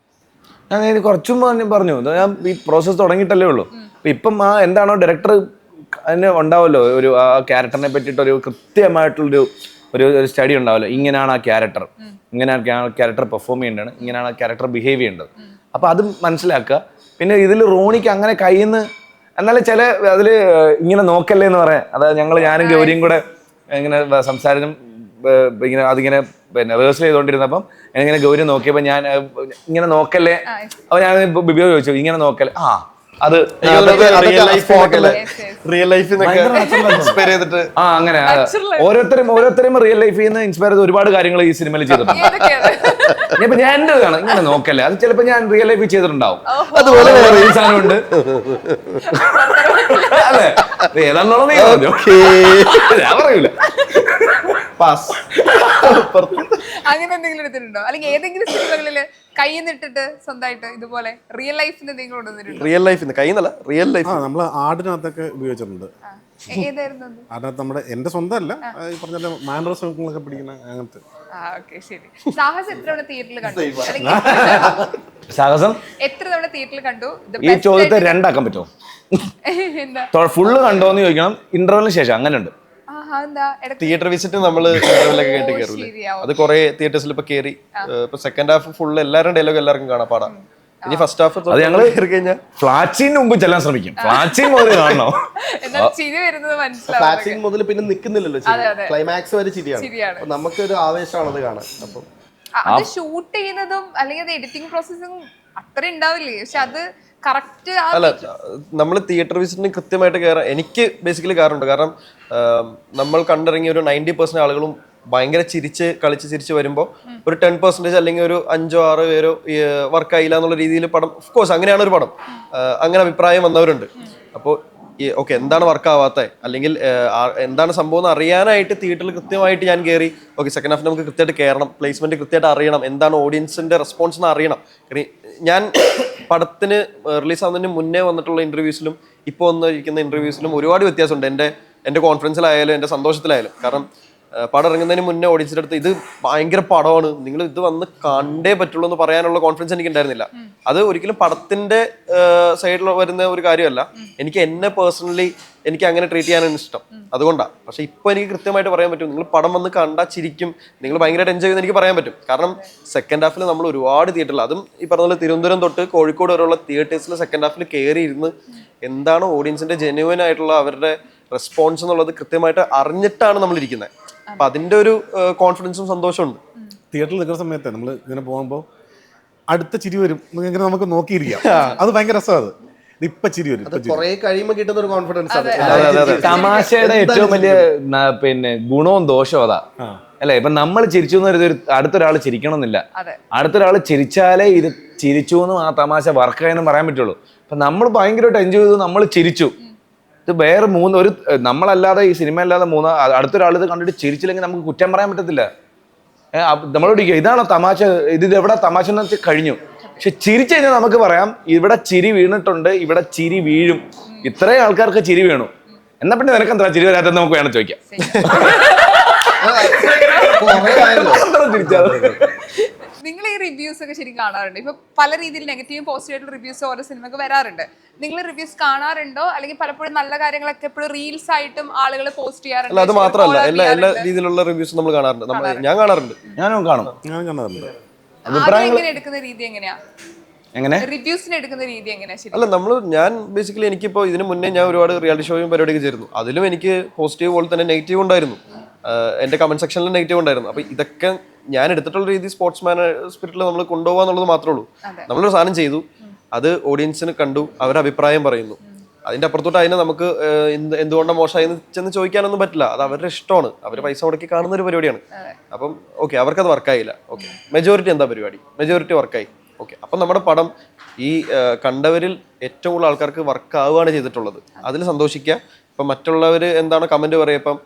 ഞാൻ കുറച്ചും പറഞ്ഞു ഞാൻ ഈ പ്രോസസ്സ് തുടങ്ങിയിട്ടല്ലേ ഉള്ളൂ. ഇപ്പം ആ എന്താണോ ഡയറക്ടർ അതിന് ഉണ്ടാവുമല്ലോ ഒരു ആ ക്യാരക്ടറിനെ പറ്റിയിട്ടൊരു കൃത്യമായിട്ടുള്ളൊരു ഒരു സ്റ്റഡി ഉണ്ടാവുമല്ലോ. ഇങ്ങനെയാണ് ആ ക്യാരക്ടർ, ഇങ്ങനെയാണ് ആ ക്യാരക്ടർ പെർഫോം ചെയ്യേണ്ടത്, ഇങ്ങനെയാണ് ആ ക്യാരക്ടർ ബിഹേവ് ചെയ്യേണ്ടത്. അപ്പോൾ അത് മനസ്സിലാക്കുക. പിന്നെ ഇതിൽ റോണിക്ക് അങ്ങനെ കയ്യിൽ നിന്ന് എന്നാലും ചില അതിൽ ഇങ്ങനെ നോക്കല്ലേ എന്ന് പറയാം. അതായത് ഞാനും ഗൗരിയും കൂടെ ഇങ്ങനെ സംസാരം ഇങ്ങനെ അതിങ്ങനെ പിന്നെ റിഹേഴ്സൽ ചെയ്തുകൊണ്ടിരുന്നപ്പം ഇങ്ങനെ ഗൗരി നോക്കിയപ്പോൾ ഞാൻ ഇങ്ങനെ നോക്കല്ലേ, അപ്പോൾ ഞാൻ ബിബിയോ ചോദിച്ചു ഇങ്ങനെ നോക്കല്ലേ. അത് റിയൽ ലൈഫിൽ ഇൻസ്പയർ ചെയ്തിട്ട് അങ്ങനെ ഓരോരുത്തരും റിയൽ ലൈഫിൽ നിന്ന് ഇൻസ്പയർ ചെയ്ത് ഒരുപാട് കാര്യങ്ങൾ ഈ സിനിമയിൽ ചെയ്തിട്ടുണ്ട്. ഇനിയിപ്പോ ഞാൻ എൻ്റെ കാണാം ഇങ്ങനെ നോക്കല്ലേ, അത് ചിലപ്പോ ഞാൻ റിയൽ ലൈഫിൽ ചെയ്തിട്ടുണ്ടാവും. അതുപോലെ സാധനമുണ്ട് അല്ലേ, ഏതാണെന്നുള്ളത് ഞാൻ പറയൂല. പാസ്. അങ്ങനെ എന്തെങ്കിലും എടുത്തിട്ടുണ്ടോ? അല്ലെങ്കിൽ ഏതെങ്കിലും സിനിമകളില് കൈ നിട്ടിട്ട് സ്വന്തമായിട്ട് ഇതുപോലെ റിയൽ ലൈഫിന് എന്തെങ്കിലും കൊണ്ടുവന്നിട്ടുണ്ടോ? റിയൽ ലൈഫിൽ കൈ എന്നല്ല, റിയൽ ലൈഫ്. ആ നമ്മൾ ആടിനകത്തൊക്കെ ഉപയോഗിച്ചിട്ടുണ്ട്. ഏതായിരുന്നു അത്? അതിനകത്ത് നമ്മുടെ എന്റെ സ്വന്തമല്ല, ഈ പറഞ്ഞ മാനറസങ്ങളൊക്കെ പിടിക്കുന്ന അങ്ങനത്തെ. ഓക്കെ, ശരി. സാഹസ് എത്ര തവണ തിയേറ്ററിൽ കണ്ടു? അല്ലെങ്കിൽ സാഹസം എത്ര തവണ തിയേറ്ററിൽ കണ്ടു? ഈ ചോദ്യത്തെ രണ്ടാക്കാൻ പറ്റുമോ? എന്താ? ഫുള്ള് കണ്ടോന്ന് ചോദിക്കണം, ഇന്റർവെലിന് ശേഷം. അങ്ങനെ ഉണ്ട്. എന്താ ഇടയ്ക്ക് തിയേറ്റർ വിസിറ്റ് നമ്മള് ഇന്റർവെല്ലൊക്കെ കേട്ട് കയറൂലേ, ശരിയാവും. അത് കുറെ തിയേറ്റേഴ്സിൽ ഇപ്പൊ കയറി. ഇപ്പൊ സെക്കൻഡ് ഹാഫ് ഫുള്ള് എല്ലാവരും ഡയലോഗ് എല്ലാവർക്കും കാണാൻ പാടാ. ഇനി ഫസ്റ്റ് ഹാഫ് അത് ഞങ്ങള് കയറി കഴിഞ്ഞാൽ ഫ്ലാറ്റ് മുമ്പ് ചെല്ലാൻ ശ്രമിക്കും. ഫ്ലാറ്റ് മുതൽ കാണണോ? എന്നാൽ ചിരി വരുന്നത് മനസ്സിലാവും. ഫ്ലാറ്റ് മുതൽ പിന്നെ നിൽക്കുന്നില്ലല്ലോ, അതെ, അതെ. ക്ലൈമാക്സ് വരെ ശരിയാണ്. ചിരിയാണ്. അപ്പൊ നമുക്കൊരു ആവേശമാണ് അത് കാണാൻ. അപ്പം അത് ഷൂട്ട് ചെയ്യുന്നതും അല്ലെങ്കിൽ അത് എഡിറ്റിംഗ് പ്രോസസ്സിങ്ങും അത്ര ഉണ്ടാവില്ലേ? പക്ഷെ അത് കറക്റ്റ് അല്ല, നമ്മൾ തിയേറ്റർ വിസിറ്റിന് കൃത്യമായിട്ട് കയറാൻ എനിക്ക് ബേസിക്കലി കാരണമുണ്ട്. കാരണം നമ്മൾ കണ്ടിറങ്ങിയ ഒരു 90% ആളുകളും ഭയങ്കര ചിരിച്ച് കളിച്ച് ചിരിച്ച് വരുമ്പോൾ ഒരു 10% അല്ലെങ്കിൽ ഒരു 5-6 പേരോ വർക്കായില്ല എന്നുള്ള രീതിയിൽ പടം, ഓഫ് കോഴ്സ് അങ്ങനെയാണ് ഒരു പടം, അങ്ങനെ അഭിപ്രായം വന്നവരുണ്ട്. അപ്പോൾ ഓക്കെ എന്താണ് വർക്കാവാത്തത് അല്ലെങ്കിൽ എന്താണ് സംഭവം എന്ന് അറിയാനായിട്ട് തിയേറ്ററിൽ കൃത്യമായിട്ട് ഞാൻ കയറി. ഓക്കെ സെക്കൻഡ് ഹാഫ് നമുക്ക് കൃത്യമായിട്ട് കയറണം, പ്ലേസ്മെന്റ് കൃത്യമായിട്ട് അറിയണം, എന്താണ് ഓഡിയൻസിന്റെ റെസ്പോൺസ് എന്ന് അറിയണം. ഞാൻ പടത്തിന് റിലീസ് ആവുന്നതിന് മുന്നേ വന്നിട്ടുള്ള ഇന്റർവ്യൂസിലും ഇപ്പോൾ വന്നിരിക്കുന്ന ഇന്റർവ്യൂസിലും ഒരുപാട് വ്യത്യാസമുണ്ട്. എൻ്റെ കോൺഫിഡൻസിലായാലും എൻ്റെ സന്തോഷത്തിലായാലും. കാരണം പടം ഇറങ്ങുന്നതിന് മുന്നേ ഓഡിയൻസിൻ്റെ അടുത്ത് ഇത് ഭയങ്കര പടമാണ്, നിങ്ങൾ ഇത് വന്ന് കണ്ടേ പറ്റുള്ളൂ എന്ന് പറയാനുള്ള കോൺഫിഡൻസ് എനിക്ക് ഉണ്ടായിരുന്നില്ല. അത് ഒരിക്കലും പടത്തിന്റെ സൈഡിൽ വരുന്ന ഒരു കാര്യമല്ല. എനിക്ക് എന്നെ പേഴ്സണലി എനിക്ക് അങ്ങനെ ട്രീറ്റ് ചെയ്യാനാണ് ഇഷ്ടം, അതുകൊണ്ടാണ്. പക്ഷെ ഇപ്പൊ എനിക്ക് കൃത്യമായിട്ട് പറയാൻ പറ്റും, നിങ്ങൾ പടം വന്ന് കണ്ടാൽ ചിരിക്കും, നിങ്ങൾ ഭയങ്കരമായിട്ട് എൻജോയ് ചെയ്യുന്ന എനിക്ക് പറയാൻ പറ്റും. കാരണം സെക്കൻഡ് ഹാഫിൽ നമ്മൾ ഒരുപാട് തിയേറ്ററിൽ, അതും ഈ പറഞ്ഞ പോലെ തിരുവനന്തപുരം തൊട്ട് കോഴിക്കോട് വരെയുള്ള തിയേറ്റേഴ്സിൽ സെക്കൻഡ് ഹാഫിൽ കയറി ഇരുന്ന് എന്താണ് ഓഡിയൻസിന്റെ ജെന്യുവൻ ആയിട്ടുള്ള അവരുടെ റെസ്പോൺസ് എന്നുള്ളത് കൃത്യമായിട്ട് അറിഞ്ഞിട്ടാണ് നമ്മൾ ഇരിക്കുന്നത്. അപ്പൊ അതിന്റെ ഒരു കോൺഫിഡൻസും സന്തോഷമുണ്ട്. തിയേറ്ററിൽ നിൽക്കുന്ന സമയത്ത് നമ്മൾ ഇങ്ങനെ പോകുമ്പോൾ അടുത്ത ചിരി വരും, ഇങ്ങനെ നമുക്ക് നോക്കിയിരിക്കാം. അത് ഭയങ്കര രസമാണ്. ഇപ്പൊ ചിരി വരും. അത് കുറെ കഴിയുമ്പോൾ കിട്ടുന്ന ഒരു കോൺഫിഡൻസ് ആണ്. തമാശയുടെ ഏറ്റവും വലിയ പിന്നെ ഗുണവും ദോഷവും അതാ അല്ലെ. ഇപ്പൊ നമ്മൾ ചിരിച്ചു എന്ന് കരുതി അടുത്തൊരാൾ ചിരിക്കണമെന്നില്ല. അടുത്തൊരാൾ ചിരിച്ചാലേ ഇത് ചിരിച്ചു എന്നും ആ തമാശ വർക്കായെന്നും പറയാൻ പറ്റുള്ളൂ. അപ്പൊ നമ്മൾ ഭയങ്കരമായിട്ട് എൻജോയ് ചെയ്തു, നമ്മൾ ചിരിച്ചു. ഇത് വേറെ ഒരു നമ്മളല്ലാതെ ഈ സിനിമ അല്ലാതെ അടുത്തൊരാൾ ഇത് കണ്ടിട്ട് ചിരിച്ചില്ലെങ്കിൽ നമുക്ക് കുറ്റം പറയാൻ പറ്റത്തില്ല. നമ്മളോട് ഇതാണോ തമാശ, ഇത് എവിടെ തമാശ എന്ന് വെച്ചാൽ കഴിഞ്ഞു. പക്ഷെ ചിരിച്ചു കഴിഞ്ഞാൽ നമുക്ക് പറയാം ഇവിടെ ചിരി വീണിട്ടുണ്ട്, ഇവിടെ ചിരി വീഴും, ഇത്രയും ആൾക്കാർക്ക് ചിരി വീണു. എന്നാ പിന്നെ നിനക്ക് എന്താ ചിരി വരാത്തെന്ന് നമുക്ക് വേണം ചോദിക്കാം. നിങ്ങൾ ഈ റിവ്യൂസ് ഒക്കെ ശരിക്കും കാണാറുണ്ട്? ഇപ്പൊ പല രീതിയിൽ നെഗറ്റീവും പോസിറ്റീവ് ആയിട്ടുള്ള റിവ്യൂസ് ഓരോ സിനിമക്ക് വരാറുണ്ട്. നിങ്ങൾ റിവ്യൂസ് കാണാറുണ്ടോ? അല്ലെങ്കിൽ പലപ്പോഴും നല്ല കാര്യങ്ങളൊക്കെ എപ്പോഴും റീൽസ് ആയിട്ടും ആളുകൾ പോസ്റ്റ് ചെയ്യാറുണ്ട്? അല്ല, അത് മാത്രമല്ല എല്ലാ രീതിയിലുള്ള റിവ്യൂസ് നമ്മൾ കാണാറുണ്ട്. ഞാൻ കാണാറുണ്ട്. ഞാനും കാണും. ഞാൻ കണ്ടതുണ്ട്. അഭിപ്രായങ്ങൾ എടുക്കുന്ന രീതി എങ്ങനെയാ? എങ്ങനെ റിവ്യൂസിന് എടുക്കുന്ന രീതി എങ്ങനെയാ? ശരി. അല്ല, ഞാൻ ബേസിക്കലി എനിക്കിപ്പോൾ ഇതിന് മുന്നേ ഞാൻ ഒരുപാട് റിയാലിറ്റി ഷോയും പരിപാടിയൊക്കെ ചേർന്നു. അതിലും എനിക്ക് പോസിറ്റീവ് പോലെ തന്നെ നെഗറ്റീവ് ഉണ്ടായിരുന്നു. എൻ്റെ കമന്റ് സെക്ഷനിൽ നെഗറ്റീവ് ഉണ്ടായിരുന്നു. അപ്പൊ ഇതൊക്കെ ഞാൻ എടുത്തിട്ടുള്ള രീതി സ്പോർട്സ്മാൻ സ്പിരിറ്റിൽ നമ്മൾ കൊണ്ടുപോകാന്നുള്ളത് മാത്രമേ ഉള്ളൂ. നമ്മളൊരു സാധനം ചെയ്തു, അത് ഓഡിയൻസിന് കണ്ടു, അവരുടെ അഭിപ്രായം പറയുന്നു. അതിന്റെ അപ്പുറത്തോട്ട് അതിനെ നമുക്ക് എന്തുകൊണ്ടാണ് മോശമായി ചെന്ന് ചോദിക്കാനൊന്നും പറ്റില്ല. അത് അവരുടെ ഇഷ്ടമാണ്, അവർ പൈസ മുടക്കി കാണുന്ന ഒരു പരിപാടിയാണ്. അപ്പം ഓക്കെ അവർക്കത് വർക്കായില്ല, ഓക്കെ മെജോറിറ്റി എന്താ പരിപാടി, മെജോറിറ്റി വർക്കായി, ഓക്കെ അപ്പം നമ്മുടെ പടം ഈ കണ്ടവരിൽ ഏറ്റവും കൂടുതൽ ആൾക്കാർക്ക് വർക്കാവുകയാണ് ചെയ്തിട്ടുള്ളത്. അതിൽ സന്തോഷിക്കുക. ഇപ്പം മറ്റുള്ളവർ എന്താണ് കമന്റ് പറയുക, ഇപ്പം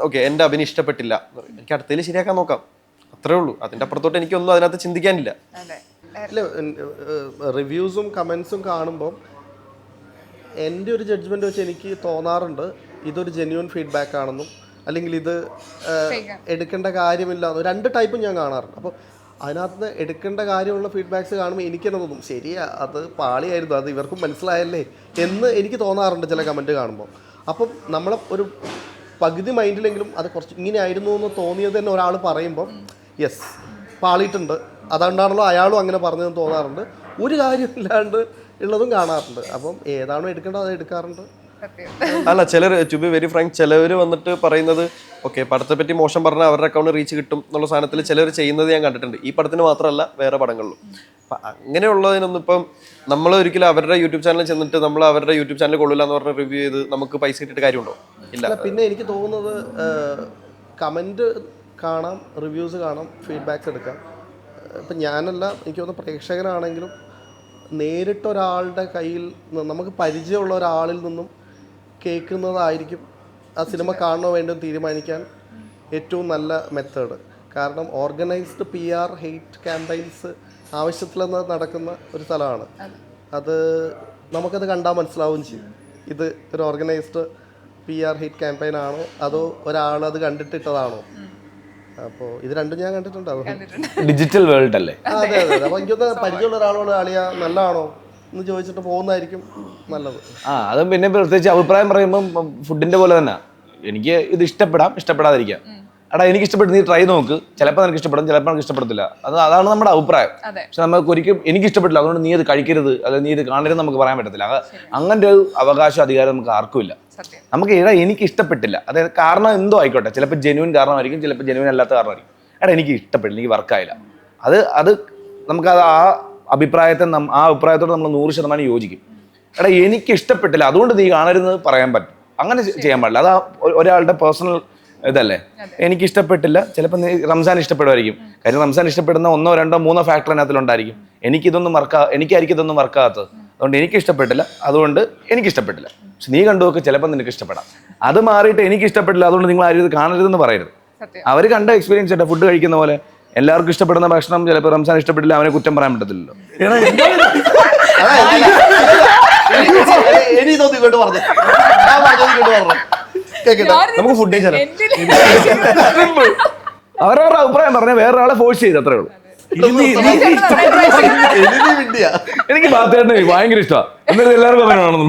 ഓക്കെ എൻ്റെ അഭിനയം ഇഷ്ടപ്പെട്ടില്ല, എനിക്ക് അടുത്തതിൽ ശരിയാക്കാൻ നോക്കാം, അത്രേ ഉള്ളൂ. അതിന്റെ അപ്പുറത്തോട്ട് എനിക്കൊന്നും അതിനകത്ത് ചിന്തിക്കാനില്ല. അല്ല, റിവ്യൂസും കമൻസും കാണുമ്പോൾ എൻ്റെ ഒരു ജഡ്ജ്മെന്റ് വെച്ച് എനിക്ക് തോന്നാറുണ്ട് ഇതൊരു ജെന്യുവൻ ഫീഡ്ബാക്ക് ആണെന്നും അല്ലെങ്കിൽ ഇത് എടുക്കേണ്ട കാര്യമില്ല. രണ്ട് ടൈപ്പും ഞാൻ കാണാറുണ്ട്. അപ്പോൾ അതിനകത്ത് എടുക്കേണ്ട കാര്യമുള്ള ഫീഡ്ബാക്സ് കാണുമ്പോൾ എനിക്ക് തന്നെ തോന്നും ശരിയാ അത് പാളിയായിരുന്നു, അത് ഇവർക്കും മനസ്സിലായല്ലേ എന്ന് എനിക്ക് തോന്നാറുണ്ട് ചില കമൻറ്റ് കാണുമ്പോൾ. അപ്പം നമ്മളെ ഒരു പകുതി മൈൻഡിലെങ്കിലും അത് കുറച്ച് ഇങ്ങനെ ആയിരുന്നു എന്ന് തോന്നിയത് തന്നെ ഒരാൾ പറയുമ്പം യെസ് പാളിയിട്ടുണ്ട്, അതുകൊണ്ടാണല്ലോ അയാളും അങ്ങനെ പറഞ്ഞതെന്ന് തോന്നാറുണ്ട്. ഒരു കാര്യമില്ലാണ്ട് ഉള്ളതും കാണാറുണ്ട്. അപ്പം ഏതാണോ എടുക്കേണ്ടത് അത് എടുക്കാറുണ്ട്. അല്ല, ചിലർ ടു ബി വെരി ഫ്രാങ്ക് ചിലവർ വന്നിട്ട് പറയുന്നത് ഓക്കെ പടത്തെ പറ്റി മോശം പറഞ്ഞാൽ അവരുടെ അക്കൗണ്ട് റീച്ച് കിട്ടും എന്നുള്ള സാധനത്തിൽ ചിലർ ചെയ്യുന്നത് ഞാൻ കണ്ടിട്ടുണ്ട്. ഈ പടത്തിന് മാത്രമല്ല വേറെ പടങ്ങളിലും. അപ്പം അങ്ങനെയുള്ളതിനൊന്നും ഇപ്പം നമ്മൾ ഒരിക്കലും അവരുടെ യൂട്യൂബ് ചാനലിൽ ചെന്നിട്ട് നമ്മൾ അവരുടെ യൂട്യൂബ് ചാനൽ കൊള്ളില്ല എന്ന് പറഞ്ഞ് റിവ്യൂ ചെയ്ത് നമുക്ക് പൈസ കിട്ടിയിട്ട് കാര്യമുണ്ടോ? ഇല്ല. പിന്നെ എനിക്ക് തോന്നുന്നത് കമൻറ്റ് കാണാം, റിവ്യൂസ് കാണാം, ഫീഡ്ബാക്സ് എടുക്കാം. ഇപ്പം ഞാനല്ല, എനിക്ക് തോന്നുന്നു പ്രേക്ഷകനാണെങ്കിലും നേരിട്ടൊരാളുടെ കയ്യിൽ നമുക്ക് പരിചയമുള്ള ഒരാളിൽ നിന്നും കേൾക്കുന്നതായിരിക്കും ആ സിനിമ കാണണോ വേണ്ടോ തീരുമാനിക്കാൻ ഏറ്റവും നല്ല മെത്തേഡ്. കാരണം ഓർഗനൈസ്ഡ് PR ഹെയ്റ്റ് ക്യാമ്പയിൻസ് ആവശ്യത്തിലെന്ന് നടക്കുന്ന ഒരു സ്ഥലമാണ്. അത് നമുക്കത് കണ്ടാൽ മനസ്സിലാവുകയും ചെയ്യും. ഇത് ഒരു ഓർഗനൈസ്ഡ് PR ഹെയ്റ്റ് ക്യാമ്പയിൻ ആണോ അതോ ഒരാൾ അത് കണ്ടിട്ടിട്ടതാണോ. അപ്പോൾ ഇത് രണ്ടും ഞാൻ കണ്ടിട്ടുണ്ട്. ഡിജിറ്റൽ വേൾഡ് അല്ലേ? അതെ അതെ. അപ്പോൾ എനിക്കൊന്ന് പരിചയമുള്ള ഒരാളോട് അളിയാ നല്ലതാണോ എന്ന് ചോദിച്ചിട്ട് പോകുന്നതായിരിക്കും നല്ലത്. അതും പിന്നെ പ്രത്യേകിച്ച് അഭിപ്രായം പറയുമ്പോൾ ഫുഡിന്റെ പോലെ തന്നെ എനിക്ക് ഇത് ഇഷ്ടപ്പെടാം, ഇഷ്ടപ്പെടാതിരിക്കാം. എടാ എനിക്ക് ഇഷ്ടപ്പെട്ടു, നീ ട്രൈ നോക്ക്, ചിലപ്പോൾ നിനക്ക് ഇഷ്ടപ്പെടും, ചിലപ്പോൾ എനിക്ക് ഇഷ്ടപ്പെടത്തില്ല. അതാണ് നമ്മുടെ അഭിപ്രായം. പക്ഷെ നമുക്ക് ഒരിക്കലും എനിക്ക് ഇഷ്ടപ്പെട്ടില്ല അതുകൊണ്ട് നീ അത് കഴിക്കരുത് അല്ലെങ്കിൽ നീ ഇത് കാണരുത് നമുക്ക് പറയാൻ പറ്റത്തില്ല. അങ്ങനത്തെ ഒരു അവകാശം അധികാരം നമുക്ക് ആർക്കും ഇല്ല. നമുക്ക് എനിക്ക് ഇഷ്ടപ്പെട്ടില്ല, അതായത് കാരണം എന്തോ ആയിക്കോട്ടെ, ചിലപ്പോൾ ജെന്യൂൻ കാരണമായിരിക്കും, ചിലപ്പോൾ ജെന്യൂൻ അല്ലാത്ത കാരണമായിരിക്കും. എനിക്ക് ഇഷ്ടപ്പെട്ടില്ല, എനിക്ക് വർക്കായില്ല, അത് നമുക്ക് ആ അഭിപ്രായത്തോട് നമ്മൾ 100% യോജിക്കും. എനിക്ക് ഇഷ്ടപ്പെട്ടില്ല അതുകൊണ്ട് നീ കാണരുതെന്ന് പറയാൻ പറ്റും, അങ്ങനെ ചെയ്യാൻ പാടില്ല. അത് ഒരാളുടെ പേഴ്സണൽ ഇതല്ലേ. എനിക്ക് ഇഷ്ടപ്പെട്ടില്ല, ചിലപ്പോൾ റംസാൻ ഇഷ്ടപ്പെടുമായിരിക്കും. കാര്യം റംസാൻ ഇഷ്ടപ്പെടുന്ന 1, 2, 3 ഫാക്ടർ അതിനകത്തിലുണ്ടായിരിക്കും. എനിക്കായിരിക്കും ഇതൊന്നും വർക്കാകാത്തത്. അതുകൊണ്ട് എനിക്ക് ഇഷ്ടപ്പെട്ടില്ല, അതുകൊണ്ട് എനിക്ക് ഇഷ്ടപ്പെട്ടില്ല. പക്ഷെ നീ കണ്ടു നോക്ക്, ചിലപ്പോൾ നിനക്ക് ഇഷ്ടപ്പെടാം. അത് മാറിയിട്ട് എനിക്ക് ഇഷ്ടപ്പെട്ടില്ല അതുകൊണ്ട് നിങ്ങൾ ആരും ഇത് കാണരുതെന്ന് പറയരുത്. അവർ കണ്ട എക്സ്പീരിയൻസ് ആയിട്ട് ഫുഡ് കഴിക്കുന്ന പോലെ എല്ലാവർക്കും ഇഷ്ടപ്പെടുന്ന ഭക്ഷണം ചിലപ്പോൾ റംസാൻ ഇഷ്ടപ്പെട്ടില്ല, അവനെ കുറ്റം പറയാൻ പറ്റത്തില്ലല്ലോ. നമുക്ക് ഫുഡ് അവരവരുടെ അഭിപ്രായം പറഞ്ഞാൽ വേറൊരാളെ ഫോഴ്സ് ചെയ്ത് അത്രേ ഉള്ളൂ. എനിക്ക് ബാത്തേട്ടന് ഭയങ്കര ഇഷ്ടമാണ്, എന്നിട്ട് എല്ലാവർക്കും അങ്ങനെ ആണെന്നു.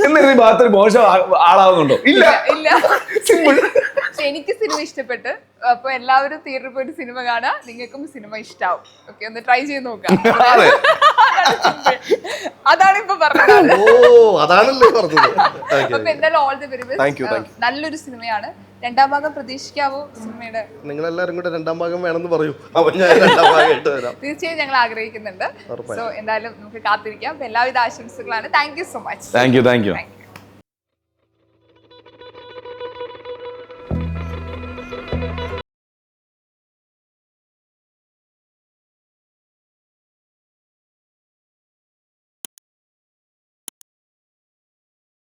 എന്നിട്ട് ബാത്തേരി മോശം ആളാവുന്നുണ്ടോ? ഇല്ല. എനിക്ക് സിനിമ ഇഷ്ടപ്പെട്ട്, അപ്പൊ എല്ലാവരും തിയേറ്ററിൽ പോയിട്ട് സിനിമ കാണാം, നിങ്ങൾക്കും സിനിമ ഇഷ്ടാവും. ഓക്കെ, ഒന്ന് ട്രൈ ചെയ്ത് നോക്കാം. അതാണ് ഇപ്പൊ പറഞ്ഞത്. അപ്പൊ എന്തായാലും ഓൾ ദി വെരി ബെസ്റ്റ്. നല്ലൊരു സിനിമയാണ്. 2ാം ഭാഗം പ്രതീക്ഷിക്കാവോ സിനിമയുടെ? നിങ്ങളെല്ലാരും കൂടെ 2ാം ഭാഗം വേണമെന്ന് പറയൂ. തീർച്ചയായും ഞങ്ങൾ ആഗ്രഹിക്കുന്നുണ്ട്. സോ എന്തായാലും നമുക്ക് കാത്തിരിക്കാം. അപ്പൊ എല്ലാവിധ ആശംസകളാണ്. Thank you so much. Thank U.